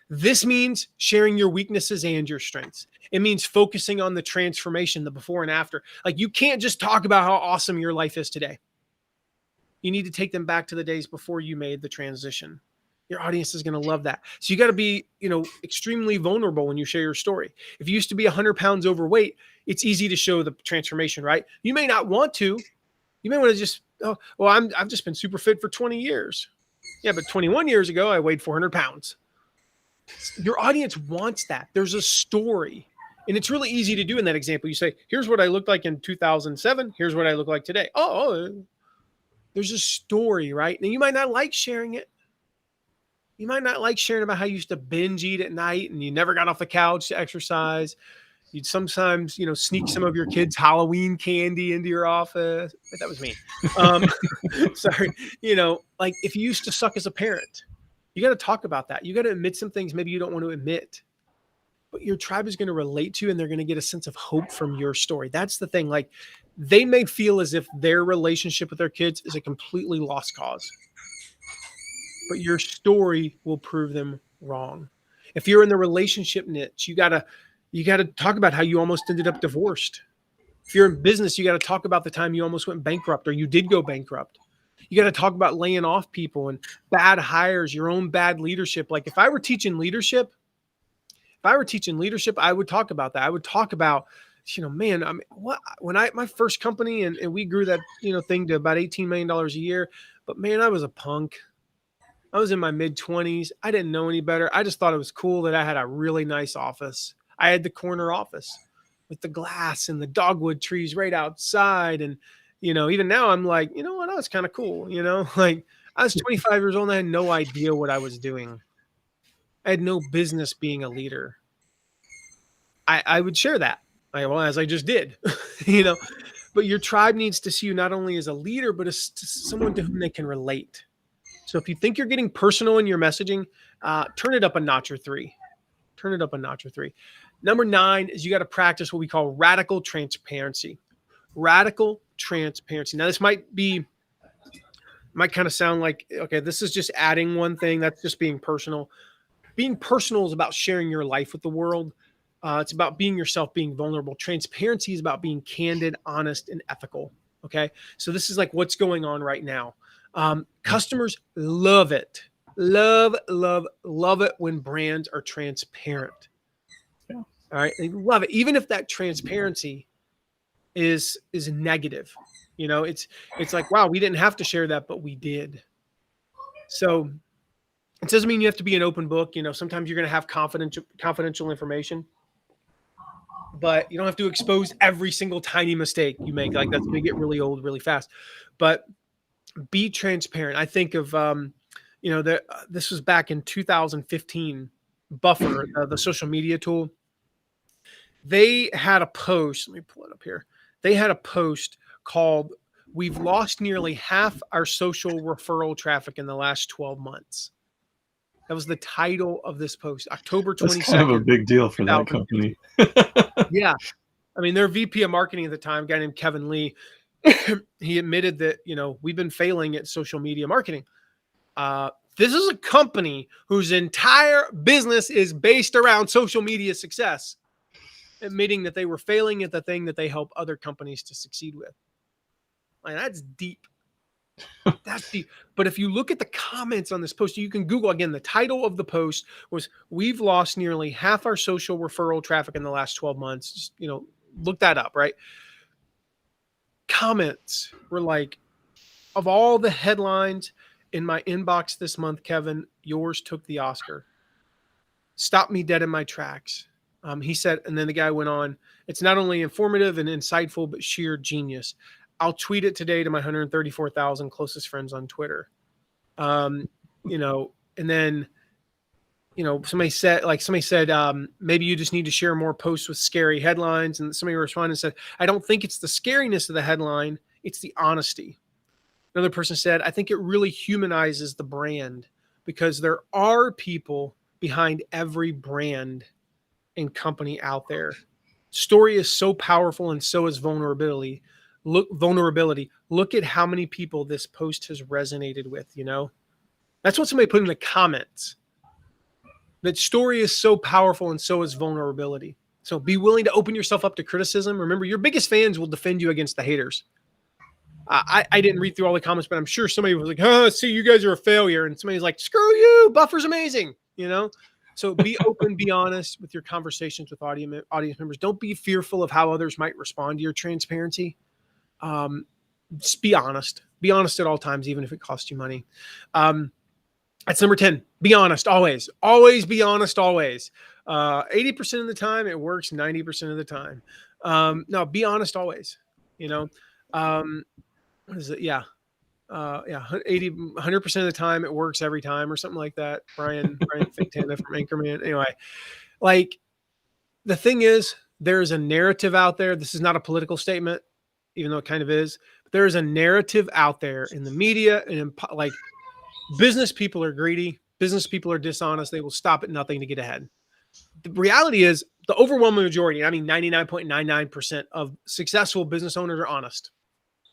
[SPEAKER 1] this means sharing your weaknesses and your strengths. It means focusing on the transformation, the before and after. Like, you can't just talk about how awesome your life is today. You need to take them back to the days before you made the transition. Your audience is going to love that. So you got to be, extremely vulnerable when you share your story. If you used to be 100 pounds overweight, it's easy to show the transformation, right? You may not want to. You may want to just, oh, well, I've just been super fit for 20 years. Yeah, but 21 years ago, I weighed 400 pounds. Your audience wants that. There's a story. And it's really easy to do in that example. You say, here's what I looked like in 2007. Here's what I look like today. Oh, there's a story, right? And you might not like sharing it. You might not like sharing about how you used to binge eat at night and you never got off the couch to exercise. You'd sometimes, sneak some of your kids' Halloween candy into your office. That was me. Sorry. Like if you used to suck as a parent, you got to talk about that. You got to admit some things maybe you don't want to admit, but your tribe is going to relate to, and they're going to get a sense of hope from your story. That's the thing. Like they may feel as if their relationship with their kids is a completely lost cause, but your story will prove them wrong. If you're in the relationship niche, you got to talk about how you almost ended up divorced. If you're in business, you got to talk about the time you almost went bankrupt or you did go bankrupt. You got to talk about laying off people and bad hires, your own bad leadership. Like if I were teaching leadership, I would talk about that. I would talk about, man, I mean, my first company and we grew that, thing to about $18 million a year, but man, I was a punk. I was in my mid-20s. I didn't know any better. I just thought it was cool that I had a really nice office. I had the corner office with the glass and the dogwood trees right outside. And, even now I'm like, you know what? That was kind of cool. Like I was 25 years old and I had no idea what I was doing. I had no business being a leader. I would share that. As I just did, but your tribe needs to see you not only as a leader, but as someone to whom they can relate. So if you think you're getting personal in your messaging, turn it up a notch or three. Number 9 is you got to practice what we call radical transparency. Radical transparency. Now, this might kind of sound like, okay, this is just adding one thing. That's just being personal. Being personal is about sharing your life with the world. It's about being yourself, being vulnerable. Transparency is about being candid, honest, and ethical. Okay. So this is like what's going on right now. Customers love it. Love it when brands are transparent. Yeah. All right. They love it. Even if that transparency is negative, it's like, wow, we didn't have to share that, but we did. So it doesn't mean you have to be an open book. Sometimes you're going to have confidential information, but you don't have to expose every single tiny mistake you make. Like that's going to get really old really fast, but be transparent. I think of, this was back in 2015, Buffer, the social media tool. They had a post. Let me pull it up here. They had a post called, "We've lost nearly half our social referral traffic in the last 12 months." That was the title of this post, October 22nd.
[SPEAKER 2] That's kind of a big deal for that company.
[SPEAKER 1] Yeah. I mean, their VP of marketing at the time, a guy named Kevin Lee, he admitted that, we've been failing at social media marketing. This is a company whose entire business is based around social media success, admitting that they were failing at the thing that they help other companies to succeed with. Like, that's deep. That's deep. But if you look at the comments on this post, you can Google again. The title of the post was, "We've lost nearly half our social referral traffic in the last 12 months. Just, look that up, right? Comments were like, "Of all the headlines in my inbox this month, Kevin, yours took the Oscar. Stopped me dead in my tracks." He said, and then the guy went on, "It's not only informative and insightful, but sheer genius. I'll tweet it today to my 134,000 closest friends on Twitter." And then, somebody said, "Maybe you just need to share more posts with scary headlines." And somebody responded and said, "I don't think it's the scariness of the headline. It's the honesty." Another person said, "I think it really humanizes the brand because there are people behind every brand and company out there. Story is so powerful and so is vulnerability. Look at how many people this post has resonated with, That's what somebody put in the comments. That story is so powerful, and so is vulnerability. So be willing to open yourself up to criticism. Remember, your biggest fans will defend you against the haters. I didn't read through all the comments, but I'm sure somebody was like, "Oh, see, you guys are a failure," and somebody's like, "Screw you, Buffer's amazing." So be open, be honest with your conversations with audience members. Don't be fearful of how others might respond to your transparency. Just be honest. Be honest at all times, even if it costs you money. That's number 10. Be honest always. Always be honest always. 80% of the time it works, 90% of the time. No, be honest always. What is it? Yeah. 100% of the time it works every time, or something like that. Brian Fintana from Anchorman. Anyway, like, the thing is, there's a narrative out there. This is not a political statement, even though it kind of is. But there is a narrative out there in the media, and like, business people are greedy. Business people are dishonest. They will stop at nothing to get ahead. The reality is, the overwhelming majority, I mean 99.99% of successful business owners are honest,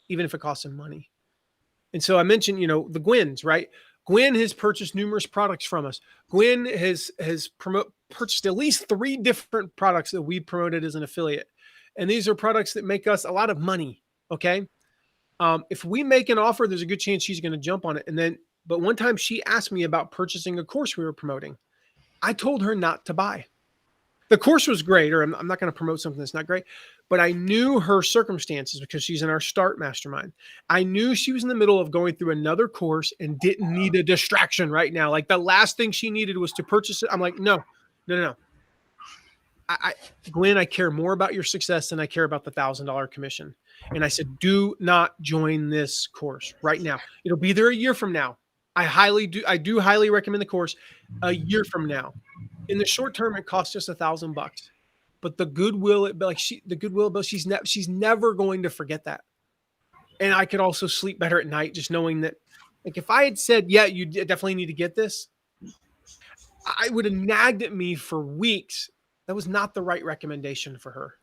[SPEAKER 1] even if it costs them money. And so I mentioned, the Gwyn's, right? Gwyn has purchased numerous products from us. Gwyn has purchased at least 3 different products that we promoted as an affiliate. And these are products that make us a lot of money. Okay. If we make an offer, there's a good chance she's going to jump on it. But one time she asked me about purchasing a course we were promoting. I told her not to buy. The course was great, or I'm not going to promote something that's not great, but I knew her circumstances because she's in our Start Mastermind. I knew she was in the middle of going through another course and didn't need a distraction right now. Like, the last thing she needed was to purchase it. I'm like, no. Gwen, I care more about your success than I care about the $1,000 commission. And I said, do not join this course right now. It'll be there a year from now. I do highly recommend the course a year from now. In the short term, it costs us $1,000, but the goodwill, she's never going to forget that. And I could also sleep better at night just knowing that, like, if I had said, yeah, you definitely need to get this, I would have nagged at me for weeks. That was not the right recommendation for her.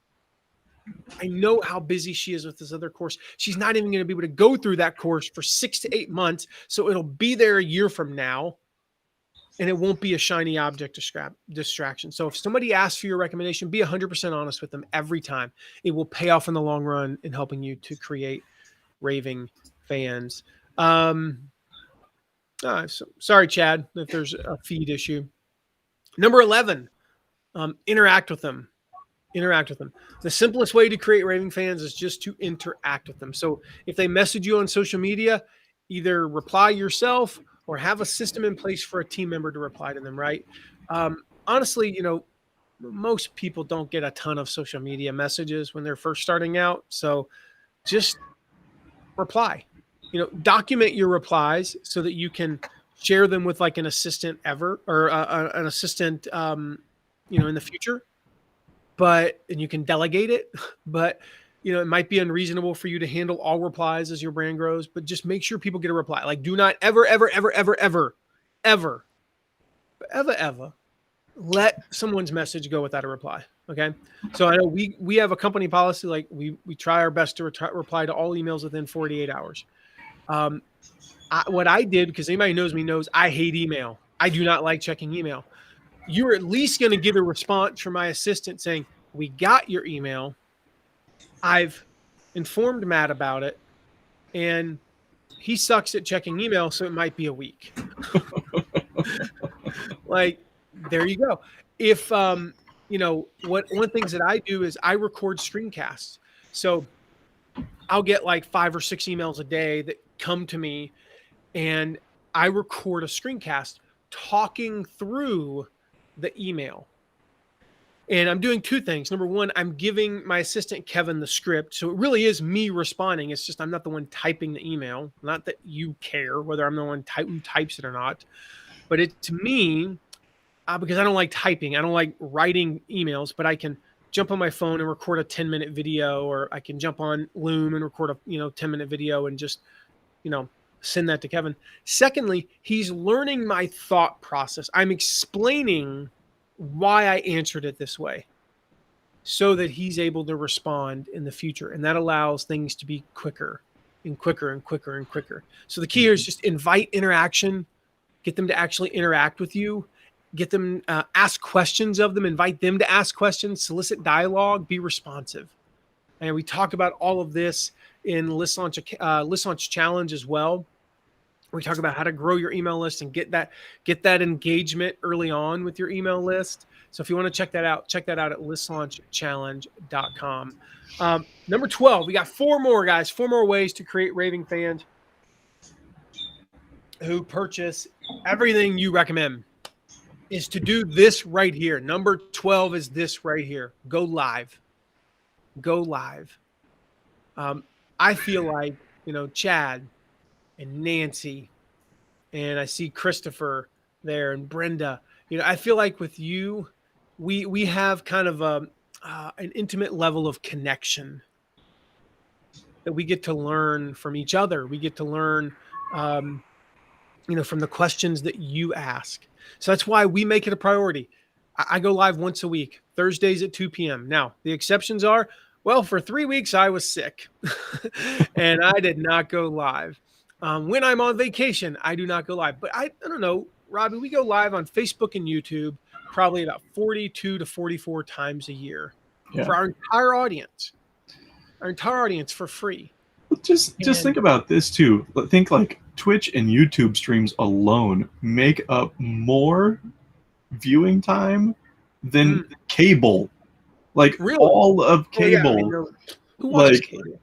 [SPEAKER 1] I know how busy she is with this other course. She's not even going to be able to go through that course for 6 to 8 months. So it'll be there a year from now. And it won't be a shiny object distraction. So if somebody asks for your recommendation, be 100% honest with them every time. It will pay off in the long run in helping you to create raving fans. Sorry, Chad, if there's a feed issue. Number 11, interact with them. Interact with them. The simplest way to create raving fans is just to interact with them. So if they message you on social media, either reply yourself or have a system in place for a team member to reply to them, right? Honestly, most people don't get a ton of social media messages when they're first starting out. So just reply, document your replies so that you can share them with, like, an assistant an assistant, in the future. And you can delegate it, but it might be unreasonable for you to handle all replies as your brand grows, but just make sure people get a reply. Like, do not ever let someone's message go without a reply. Okay. So I know we have a company policy. Like, we try our best to reply to all emails within 48 hours. What I did, because anybody knows me knows I hate email. I do not like checking email. You're at least going to get a response from my assistant saying, we got your email. I've informed Matt about it, and he sucks at checking email, so it might be a week. Like, there you go. If, one of the things that I do is I record screencasts. So I'll get like 5 or 6 emails a day that come to me, and I record a screencast talking through the email. And I'm doing 2 things. Number 1, I'm giving my assistant Kevin the script. So it really is me responding. It's just I'm not the one typing the email. Not that you care whether I'm the one who types it or not. But it's me, because I don't like typing. I don't like writing emails. But I can jump on my phone and record a 10-minute video, or I can jump on Loom and record a 10-minute video and just send that to Kevin. Secondly, he's learning my thought process. I'm explaining why I answered it this way so that he's able to respond in the future. And that allows things to be quicker and quicker and quicker and quicker. So the key here is just invite interaction, get them to actually interact with you, get them, ask questions of them, invite them to ask questions, solicit dialogue, be responsive. And we talk about all of this in List Launch Challenge as well. We talk about how to grow your email list and get that engagement early on with your email list. So if you want to check that out at listlaunchchallenge.com. Number 12, we got 4 more, guys. 4 more ways to create raving fans who purchase everything you recommend is to do this right here. Number 12 is this right here. Go live. Go live. I feel like, Chad and Nancy, and I see Christopher there and Brenda. I feel like with you, we have kind of an intimate level of connection that we get to learn from each other. We get to learn, from the questions that you ask. So that's why we make it a priority. I go live once a week, Thursdays at 2 p.m. Now, the exceptions are, well, for 3 weeks, I was sick and I did not go live. When I'm on vacation, I do not go live. But I don't know, Robbie, we go live on Facebook and YouTube probably about 42 to 44 times a year for our entire audience. Our entire audience for free.
[SPEAKER 2] Just think about this too. Think like Twitch and YouTube streams alone make up more viewing time than cable. Like really? All of cable.
[SPEAKER 1] Oh, yeah. Who watches cable?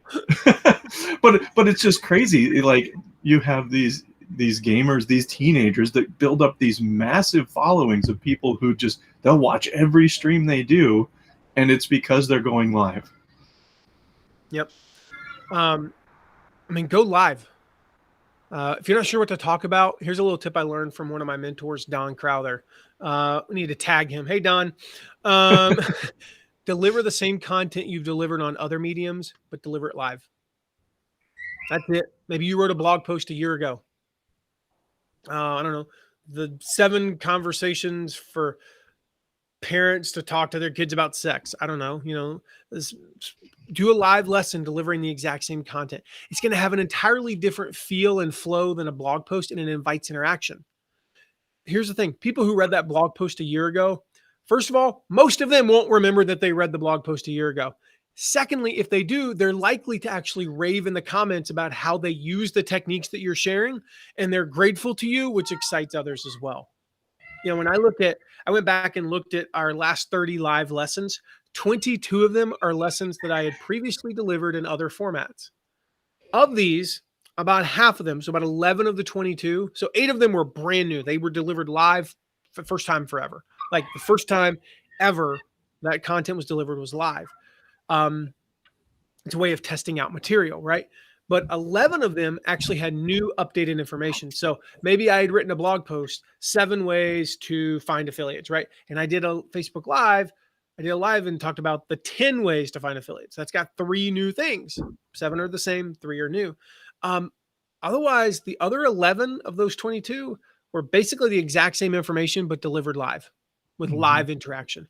[SPEAKER 2] but it's just crazy. Like you have these gamers, these teenagers that build up these massive followings of people who they'll watch every stream they do, and it's because they're going live.
[SPEAKER 1] Yep. Go live. If you're not sure what to talk about, here's a little tip I learned from one of my mentors, Don Crowther. We need to tag him. Hey, Don. Deliver the same content you've delivered on other mediums, but deliver it live. That's it. Maybe you wrote a blog post a year ago. I don't know. The 7 conversations for parents to talk to their kids about sex. I don't know. Do a live lesson delivering the exact same content. It's going to have an entirely different feel and flow than a blog post, and it invites interaction. Here's the thing. People who read that blog post a year ago, first of all, most of them won't remember that they read the blog post a year ago. Secondly, if they do, they're likely to actually rave in the comments about how they use the techniques that you're sharing, and they're grateful to you, which excites others as well. When I went back and looked at our last 30 live lessons, 22 of them are lessons that I had previously delivered in other formats. Of these, about half of them, so about 11 of the 22, so 8 of them were brand new. They were delivered live for the first time forever. Like the first time ever that content was delivered was live. It's a way of testing out material, right? But 11 of them actually had new updated information. So maybe I had written a blog post, 7 ways to find affiliates, right? And I did a Facebook Live. I did a live and talked about the 10 ways to find affiliates. That's got 3 new things. 7 are the same, 3 are new. Otherwise, the other 11 of those 22 were basically the exact same information, but delivered live with live interaction.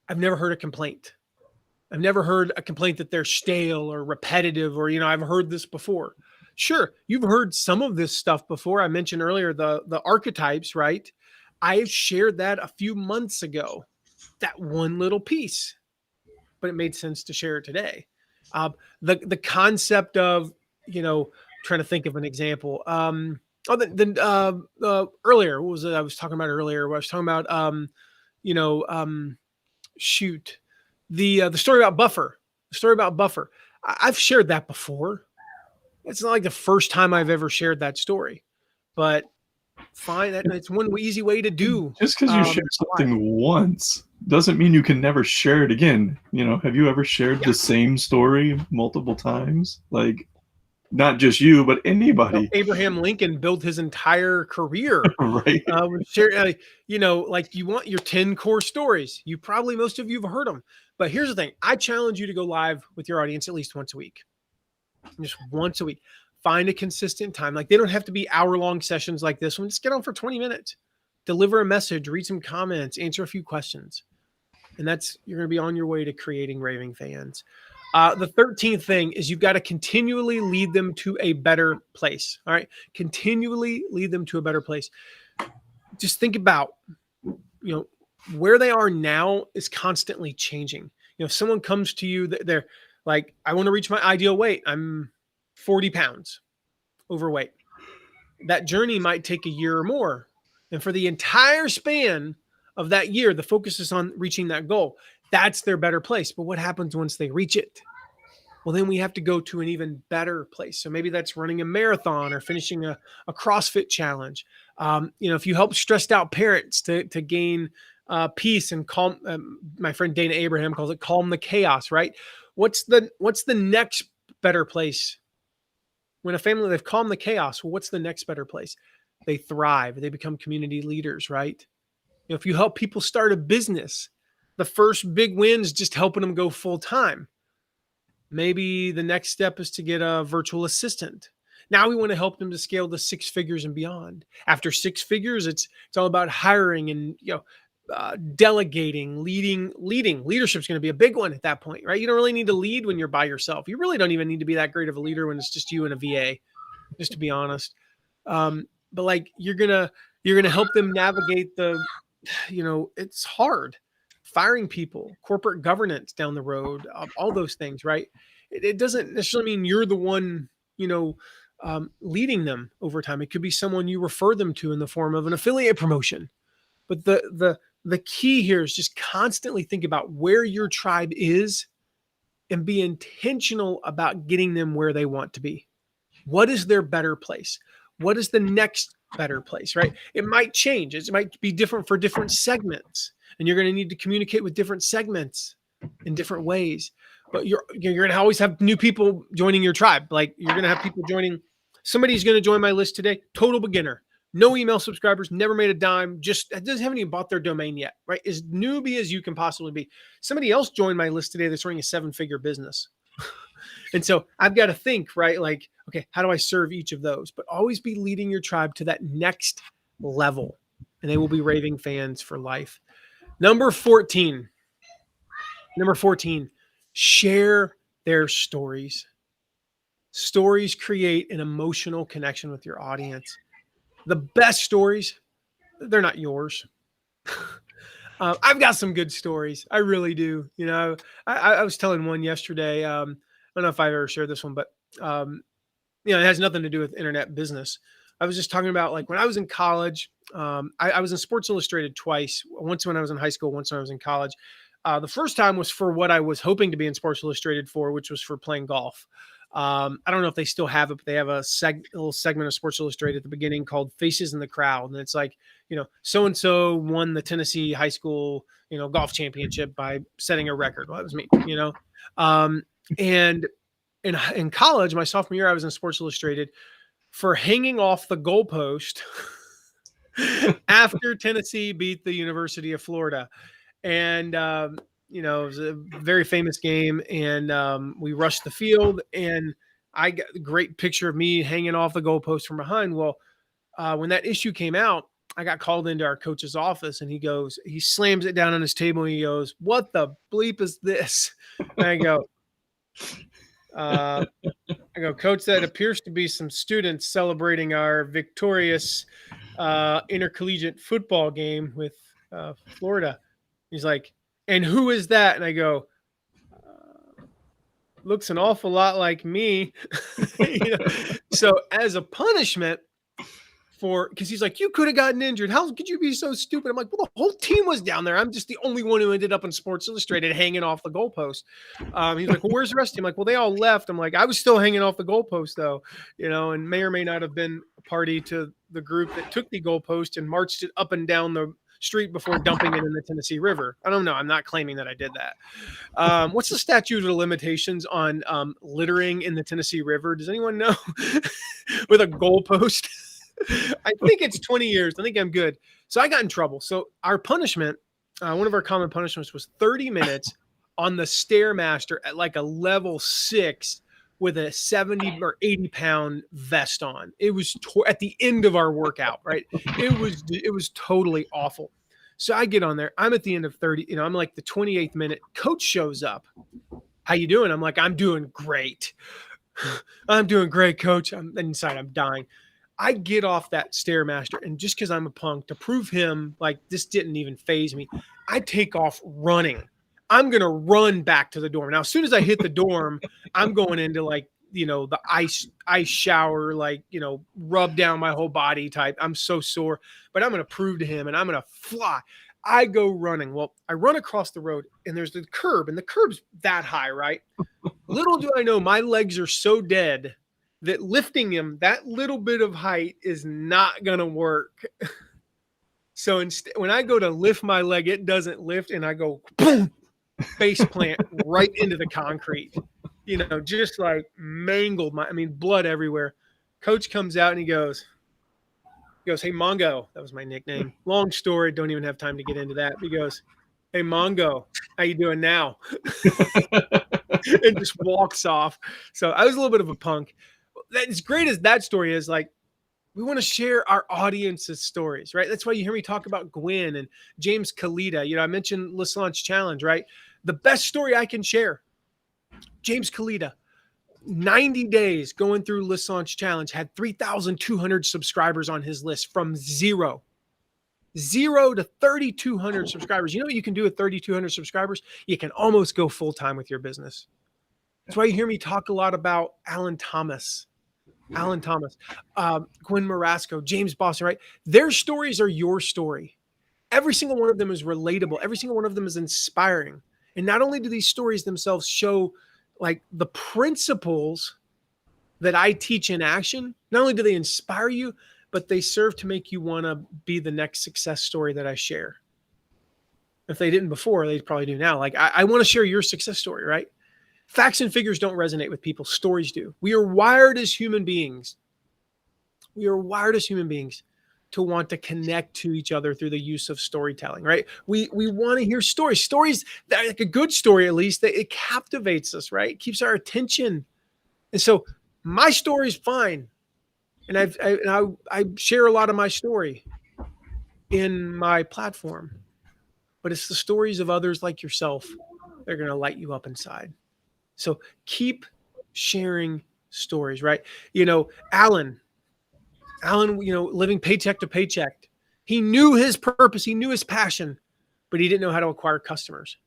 [SPEAKER 1] I've never heard a complaint. I've never heard a complaint that they're stale or repetitive or, I've heard this before. Sure, you've heard some of this stuff before. I mentioned earlier the archetypes, right? I've shared that a few months ago, that one little piece, but it made sense to share it today. The concept of, trying to think of an example. Earlier, what was it I was talking about earlier? I was talking about, the story about Buffer. The story about Buffer. I've shared that before. It's not like the first time I've ever shared that story, but fine. It's one easy way to do.
[SPEAKER 2] Just because you share something once doesn't mean you can never share it again. Have you ever shared the same story multiple times? Like, not just you, but anybody.
[SPEAKER 1] Abraham Lincoln built his entire career.
[SPEAKER 2] Right.
[SPEAKER 1] Like you want your 10 core stories. Most of you have heard them. But here's the thing. I challenge you to go live with your audience at least once a week. Just once a week. Find a consistent time. Like they don't have to be hour-long sessions like this one. Just get on for 20 minutes. Deliver a message, read some comments, answer a few questions. And you're going to be on your way to creating raving fans. The 13th thing is you've got to continually lead them to a better place. All right. Continually lead them to a better place. Just think about you know, where they are now is constantly changing. If someone comes to you, they're like, I want to reach my ideal weight. I'm 40 pounds overweight. That journey might take a year or more. And for the entire span of that year, the focus is on reaching that goal. That's their better place. But what happens once they reach it? Well, then we have to go to an even better place. So maybe that's running a marathon or finishing a CrossFit challenge. If you help stressed out parents to gain peace and calm, my friend Dana Abraham calls it calm the chaos, right? What's the next better place? When a family, they've calmed the chaos, well, what's the next better place? They thrive. They become community leaders, right? If you help people start a business, the first big win is just helping them go full time. Maybe the next step is to get a virtual assistant. Now we want to help them to scale to 6 figures and beyond. After 6 figures, it's all about hiring and delegating, leading. Leadership's going to be a big one at that point, right? You don't really need to lead when you're by yourself. You really don't even need to be that great of a leader when it's just you and a VA, just to be honest. But like you're gonna help them navigate it's hard. Firing people, corporate governance down the road, all those things, right? It doesn't necessarily mean you're the one, leading them over time. It could be someone you refer them to in the form of an affiliate promotion. But the key here is just constantly think about where your tribe is and be intentional about getting them where they want to be. What is their better place? What is the next better place, right? It might change. It might be different for different segments. And you're going to need to communicate with different segments in different ways. But you're going to always have new people joining your tribe. Like you're going to have people joining. Somebody's going to join my list today. Total beginner, no email subscribers, never made a dime. Just doesn't haven't even bought their domain yet. Right? As newbie as you can possibly be. Somebody else joined my list today that's running a 7-figure business. And so I've got to think, right? Like, okay, how do I serve each of those? But always be leading your tribe to that next level, and they will be raving fans for life. Number 14, share their stories. Stories create an emotional connection with your audience. The best stories, they're not yours. I've got some good stories. I really do. I was telling one yesterday. I don't know if I've ever shared this one, but it has nothing to do with internet business. I was just talking about like when I was in college, I was in Sports Illustrated twice. Once when I was in high school, once when I was in college. The first time was for what I was hoping to be in Sports Illustrated for, which was for playing golf. I don't know if they still have it, but they have a little segment of Sports Illustrated at the beginning called Faces in the Crowd. And it's like, so-and-so won the Tennessee high school, golf championship by setting a record. Well, that was me, and in college, my sophomore year, I was in Sports Illustrated for hanging off the goalpost after Tennessee beat the University of Florida. And, it was a very famous game, and we rushed the field, and I got a great picture of me hanging off the goalpost from behind. Well, when that issue came out, I got called into our coach's office, and he slams it down on his table, and he goes, "What the bleep is this?" And I go, Coach, that appears to be some students celebrating our victorious intercollegiate football game with Florida. He's like, "And who is that?" And I go, "Looks an awful lot like me." So as a punishment because he's like, "You could have gotten injured. How could you be so stupid?" I'm like, "Well, the whole team was down there. I'm just the only one who ended up in Sports Illustrated hanging off the goalpost." He's like, "Well, where's the rest of you?" I'm like, "Well, they all left." I'm like, "I was still hanging off the goalpost though, and may or may not have been a party to the group that took the goalpost and marched it up and down the street before dumping it in the Tennessee River. I don't know. I'm not claiming that I did that." What's the statute of limitations on littering in the Tennessee River? Does anyone know? With a goalpost? I think it's 20 years. I think I'm good. So I got in trouble. So our punishment, one of our common punishments was 30 minutes on the Stairmaster at like a level 6 with a 70 or 80 pound vest on. It was at the end of our workout, right? It was totally awful. So I get on there. I'm at the end of 30, I'm like the 28th minute. Coach shows up. "How you doing?" I'm like, "I'm doing great." "I'm doing great, coach." Inside I'm dying. I get off that Stairmaster, and just because I'm a punk, to prove him like this didn't even phase me, I take off running. I'm gonna run back to the dorm. Now, as soon as I hit the dorm, I'm going into like, the ice shower, like, rub down my whole body type. I'm so sore, but I'm gonna prove to him, and I'm gonna fly. I go running. Well, I run across the road, and there's the curb, and the curb's that high, right? Little do I know, my legs are so dead that lifting him that little bit of height is not going to work. So instead, when I go to lift my leg, it doesn't lift, and I go boom, face plant right into the concrete. Just like mangled blood everywhere. Coach comes out and he goes, "Hey, Mongo," that was my nickname. Long story, don't even have time to get into that. He goes, "Hey, Mongo, how you doing now?" And just walks off. So I was a little bit of a punk. As great as that story is, like, we want to share our audience's stories, right? That's why you hear me talk about Gwen and James Kalita. I mentioned Let's Launch Challenge, right? The best story I can share, James Kalita, 90 days going through Let's Launch Challenge, had 3,200 subscribers on his list from zero to 3,200 subscribers. You know what you can do with 3,200 subscribers? You can almost go full-time with your business. That's why you hear me talk a lot about Alan Thomas, Gwen Marasco, James Boston, right? Their stories are your story. Every single one of them is relatable. Every single one of them is inspiring. And not only do these stories themselves show like the principles that I teach in action, not only do they inspire you, but they serve to make you want to be the next success story that I share. If they didn't before, they probably do now. Like, I want to share your success story, right? Facts and figures don't resonate with people. Stories do. We are wired as human beings. We are wired as human beings to want to connect to each other through the use of storytelling, right? We want to hear stories that, like a good story, at least, that it captivates us, right? It keeps our attention. And so my story is fine. And I share a lot of my story in my platform, but it's the stories of others like yourself that are going to light you up inside. So keep sharing stories, right? Alan, living paycheck to paycheck. He knew his purpose. He knew his passion, but he didn't know how to acquire customers.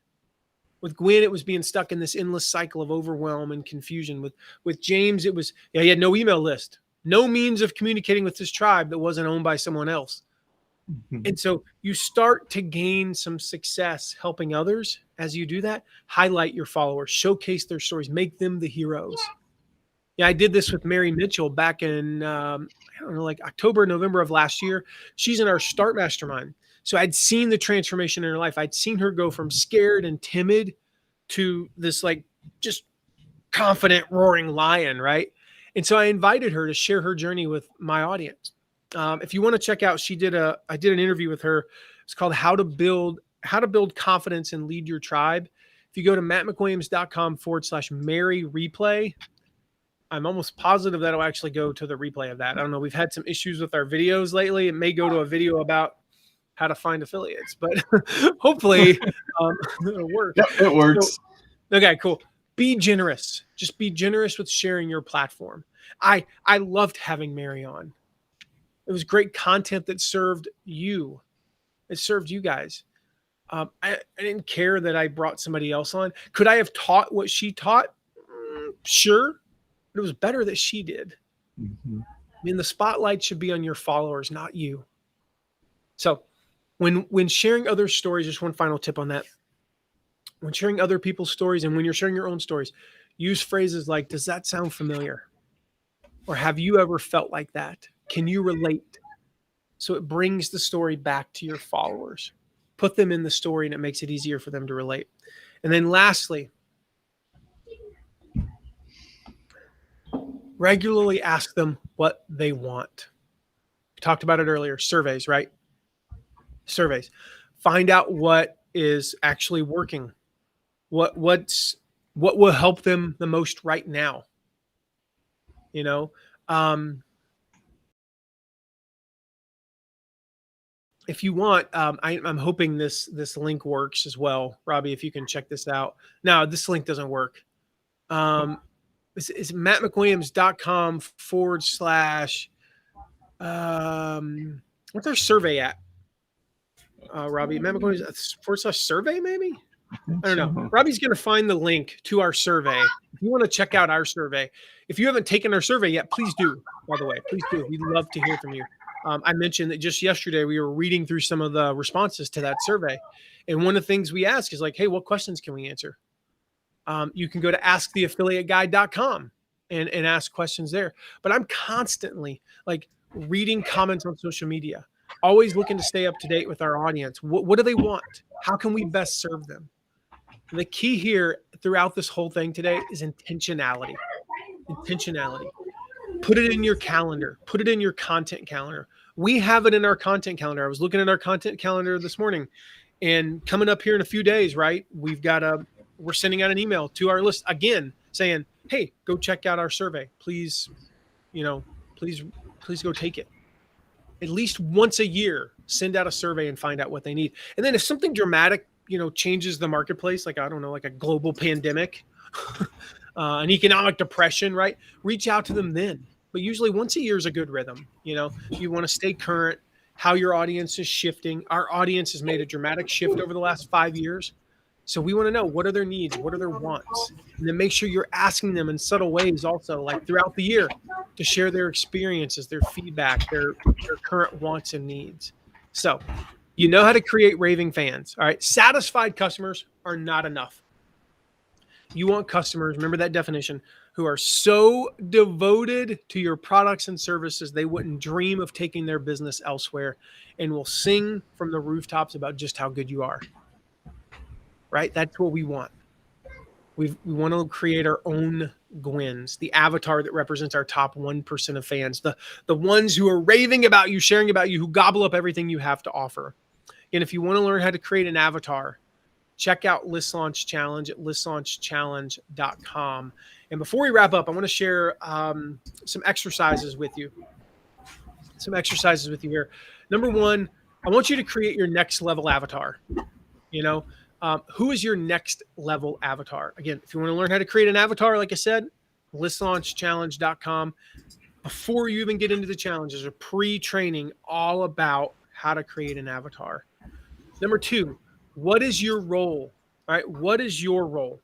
[SPEAKER 1] With Gwen, it was being stuck in this endless cycle of overwhelm and confusion. With James, it was, he had no email list, no means of communicating with his tribe that wasn't owned by someone else. And so you start to gain some success helping others. As you do that, highlight your followers, showcase their stories, make them the heroes. Yeah, I did this with Mary Mitchell back in, like October, November of last year. She's in our Start Mastermind. So I'd seen the transformation in her life. I'd seen her go from scared and timid to this like just confident roaring lion, right? And so I invited her to share her journey with my audience. If you want to check out, I did an interview with her. It's called How to Build Confidence and Lead Your Tribe. If you go to mattmcwilliams.com/Mary replay, I'm almost positive that'll actually go to the replay of that. I don't know. We've had some issues with our videos lately. It may go to a video about how to find affiliates, but hopefully it'll work.
[SPEAKER 2] Yep, it works.
[SPEAKER 1] So, okay, cool. Be generous. Just be generous with sharing your platform. I loved having Mary on. It was great content that served you. It served you guys. I didn't care that I brought somebody else on. Could I have taught what she taught? Sure. But it was better that she did.
[SPEAKER 2] Mm-hmm.
[SPEAKER 1] I mean, the spotlight should be on your followers, not you. So when sharing other stories, just one final tip on that. When sharing other people's stories and when you're sharing your own stories, use phrases like, does that sound familiar? Or have you ever felt like that? Can you relate? So it brings the story back to your followers. Put them in the story and it makes it easier for them to relate. And then lastly, regularly ask them what they want. We talked about it earlier, surveys, right? Surveys. Find out what is actually working. What will help them the most right now? If you want, I'm hoping this link works as well. Robbie, if you can check this out. No, this link doesn't work. It's mattmcwilliams.com / What's our survey at? Robbie, /survey maybe?
[SPEAKER 2] I think
[SPEAKER 1] I don't know.
[SPEAKER 2] so.
[SPEAKER 1] Robbie's going to find the link to our survey. If you want to check out our survey, if you haven't taken our survey yet, please do. By the way, please do. We'd love to hear from you. I mentioned that just yesterday we were reading through some of the responses to that survey, and one of the things we ask is like, "Hey, what questions can we answer?" You can go to asktheaffiliateguide.com and ask questions there. But I'm constantly like reading comments on social media, always looking to stay up to date with our audience. What do they want? How can we best serve them? The key here throughout this whole thing today is intentionality. Intentionality. Put it in your calendar. Put it in your content calendar. We have it in our content calendar. I was looking at our content calendar this morning, and coming up here in a few days, right? We're sending out an email to our list again saying, "Hey, go check out our survey. Please, please go take it." At least once a year, send out a survey and find out what they need. And then if something dramatic, changes the marketplace, like I don't know, like a global pandemic, an economic depression, right? Reach out to them then. But usually once a year is a good rhythm. You want to stay current, how your audience is shifting. Our audience has made a dramatic shift over the last 5 years. So we want to know, what are their needs? What are their wants? And then make sure you're asking them in subtle ways also, like throughout the year, to share their experiences, their feedback, their current wants and needs. So you know how to create raving fans. All right. Satisfied customers are not enough. You want customers, remember that definition, who are so devoted to your products and services, they wouldn't dream of taking their business elsewhere and will sing from the rooftops about just how good you are. Right? That's what we want. We want to create our own Gwens, the avatar that represents our top 1% of fans, the ones who are raving about you, sharing about you, who gobble up everything you have to offer. And if you want to learn how to create an avatar, check out List Launch Challenge at listlaunchchallenge.com. And before we wrap up, I want to share some exercises with you. Here. Number one, I want you to create your next level avatar. Who is your next level avatar? Again, if you want to learn how to create an avatar, like I said, listlaunchchallenge.com. Before you even get into the challenge, there's a pre-training all about how to create an avatar. Number two, what is your role? All right, what is your role?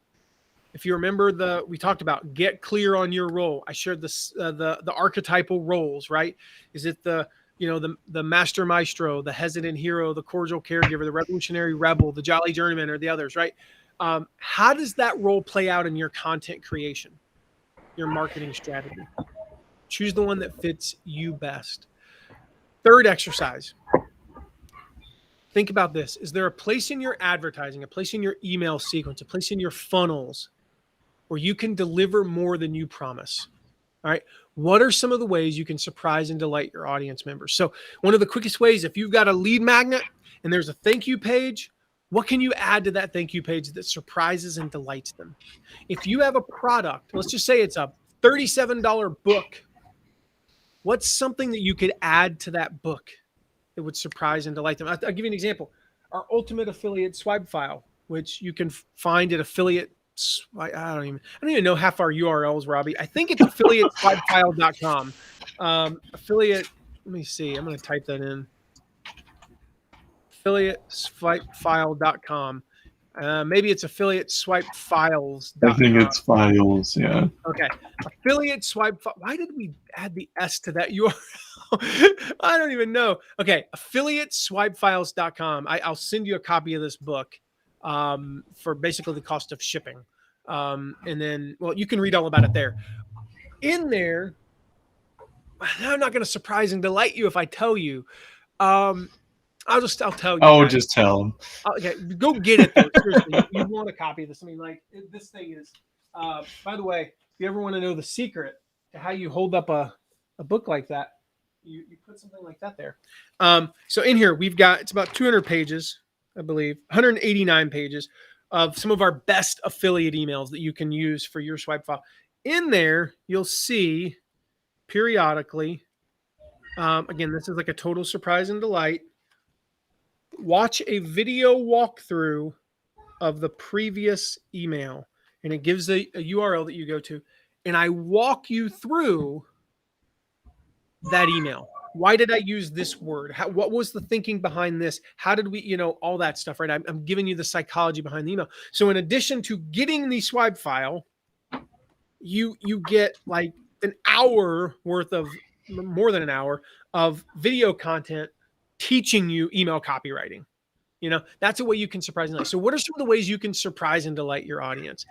[SPEAKER 1] If you remember we talked about get clear on your role. I shared this the archetypal roles, right? Is it the master maestro, the hesitant hero, the cordial caregiver, the revolutionary rebel, the jolly journeyman, or the others, right? How does that role play out in your content creation, your marketing strategy? Choose the one that fits you best. Third exercise. Think about this. Is there a place in your advertising, a place in your email sequence, a place in your funnels where you can deliver more than you promise? All right. What are some of the ways you can surprise and delight your audience members? So one of the quickest ways, if you've got a lead magnet and there's a thank you page, what can you add to that thank you page that surprises and delights them? If you have a product, let's just say it's a $37 book, what's something that you could add to that book that would surprise and delight them? I'll give you an example. Our ultimate affiliate swipe file, which you can find at affiliate. I don't even know half our URLs, Robbie. I think it's affiliateswipefile.com. Affiliate. Let me see. I'm going to type that in. Affiliateswipefile.com. Maybe it's affiliateswipefiles.com.
[SPEAKER 2] I think it's files. Yeah.
[SPEAKER 1] Okay. Affiliate swipe. Why did we add the S to that URL? I don't even know. Okay. Affiliateswipefiles.com. I'll send you a copy of this book for basically the cost of shipping. And then, well, you can read all about it there. In there, I'm not going to surprise and delight you if I tell you. I'll tell you.
[SPEAKER 2] Oh, just tell them.
[SPEAKER 1] Okay, go get it though. Seriously, you want a copy of this? I mean, like this thing is. By the way, if you ever want to know the secret to how you hold up a book like that, you put something like that there. So in here we've got, it's about 200 pages, I believe, 189 pages of some of our best affiliate emails that you can use for your swipe file. In there, you'll see periodically. Again, this is like a total surprise and delight. Watch a video walkthrough of the previous email, and it gives a URL that you go to, and I walk you through that email. Why did I use this word? What was the thinking behind this? How did we, all that stuff, right? I'm giving you the psychology behind the email. So in addition to getting the swipe file, you get like an hour worth of, more than an hour of video content teaching you email copywriting. That's a way you can surprise and delight. So what are some of the ways you can surprise and delight your audience?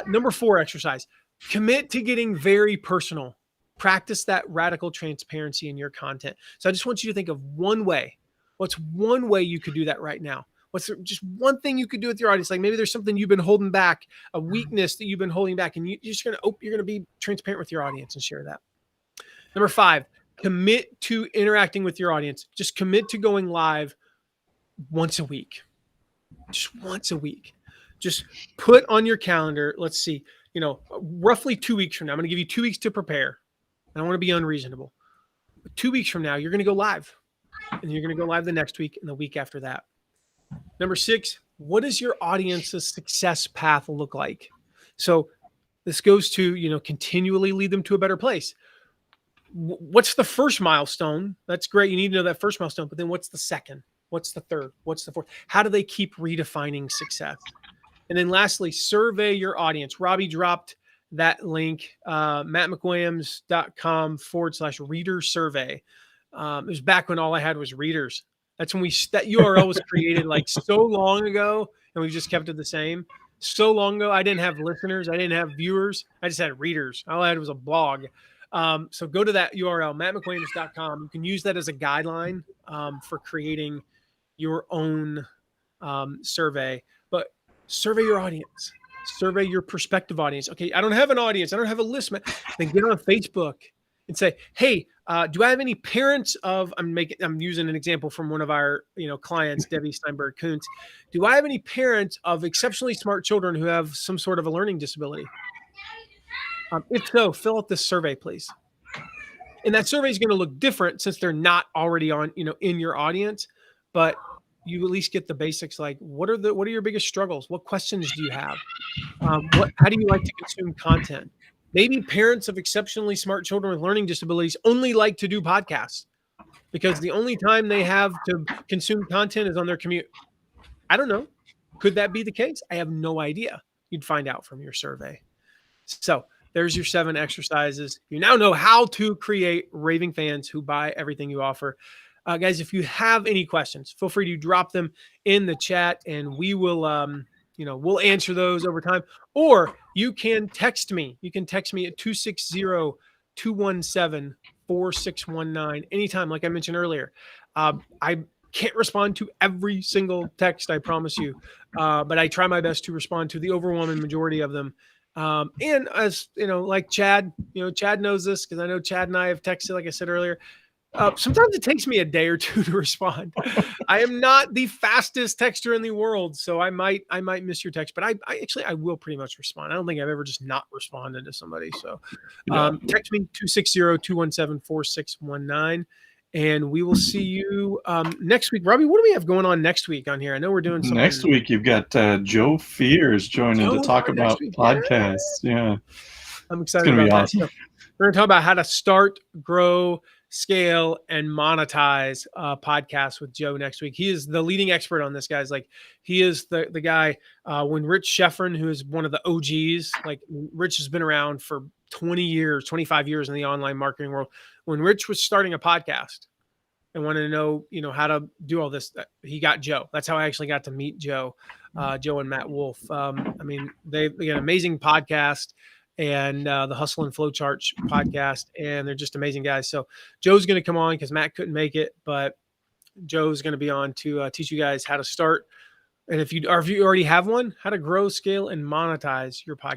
[SPEAKER 1] Number 4 exercise, commit to getting very personal. Practice that radical transparency in your content. So I just want you to think of one way. What's one way you could do that right now? What's just one thing you could do with your audience? Like maybe there's something you've been holding back, a weakness that you've been holding back, and you're going to be transparent with your audience and share that. Number 5, commit to interacting with your audience. Just commit to going live once a week. Just once a week. Just put on your calendar, let's see, roughly 2 weeks from now, I'm going to give you 2 weeks to prepare. I don't want to be unreasonable. But 2 weeks from now, you're going to go live. And you're going to go live the next week and the week after that. Number 6, what does your audience's success path look like? So this goes to, continually lead them to a better place. What's the first milestone? That's great. You need to know that first milestone, but then what's the second? What's the third? What's the fourth? How do they keep redefining success? And then lastly, survey your audience. Robbie dropped that link, mattmcwilliams.com/reader survey. It was back when all I had was readers. That's when that URL was created like so long ago, and we've just kept it the same. So long ago, I didn't have listeners. I didn't have viewers. I just had readers. All I had was a blog. So go to that URL, mattmcwilliams.com. You can use that as a guideline for creating your own survey. But survey your audience. Survey your prospective audience. Okay, I don't have an audience. I don't have a list. Then get on Facebook and say, hey, do I have any parents of, I'm using an example from one of our, clients, Debbie Steinberg-Kuntz. Do I have any parents of exceptionally smart children who have some sort of a learning disability? If so, fill out this survey, please. And that survey is going to look different since they're not already on, in your audience, but you at least get the basics. Like what are your biggest struggles? What questions do you have? How do you like to consume content? Maybe parents of exceptionally smart children with learning disabilities only like to do podcasts because the only time they have to consume content is on their commute. I don't know. Could that be the case? I have no idea. You'd find out from your survey. So there's your 7 exercises. You now know how to create raving fans who buy everything you offer. Guys, if you have any questions, feel free to drop them in the chat and we will, we'll answer those over time. Or you can text me. You can text me at 260-217-4619 anytime, like I mentioned earlier. I can't respond to every single text, I promise you, but I try my best to respond to the overwhelming majority of them. And as like Chad, Chad knows this because I know Chad and I have texted, like I said earlier. Sometimes it takes me a day or 2 to respond. I am not the fastest texter in the world, so I might miss your text, but I will pretty much respond. I don't think I've ever just not responded to somebody. So text me 260-217-4619. And we will see you next week. Robbie, what do we have going on next week on here? I know we're doing something.
[SPEAKER 2] Next week, you've got Joe Fears joining to talk about podcasts. Yeah.
[SPEAKER 1] I'm excited about that. So we're going to talk about how to start, grow, scale, and monetize podcasts with Joe next week. He is the leading expert on this, guys. Like he is the guy when Rich Schefren, who is one of the OGs, like Rich has been around for 20 years, 25 years in the online marketing world. When Rich was starting a podcast and wanted to know, how to do all this, he got Joe. That's how I actually got to meet Joe, Joe and Matt Wolf. They got an amazing podcast and the Hustle and Flowchart podcast, and they're just amazing guys. So Joe's going to come on because Matt couldn't make it, but Joe's going to be on to teach you guys how to start. And if you already have one, how to grow, scale, and monetize your podcast.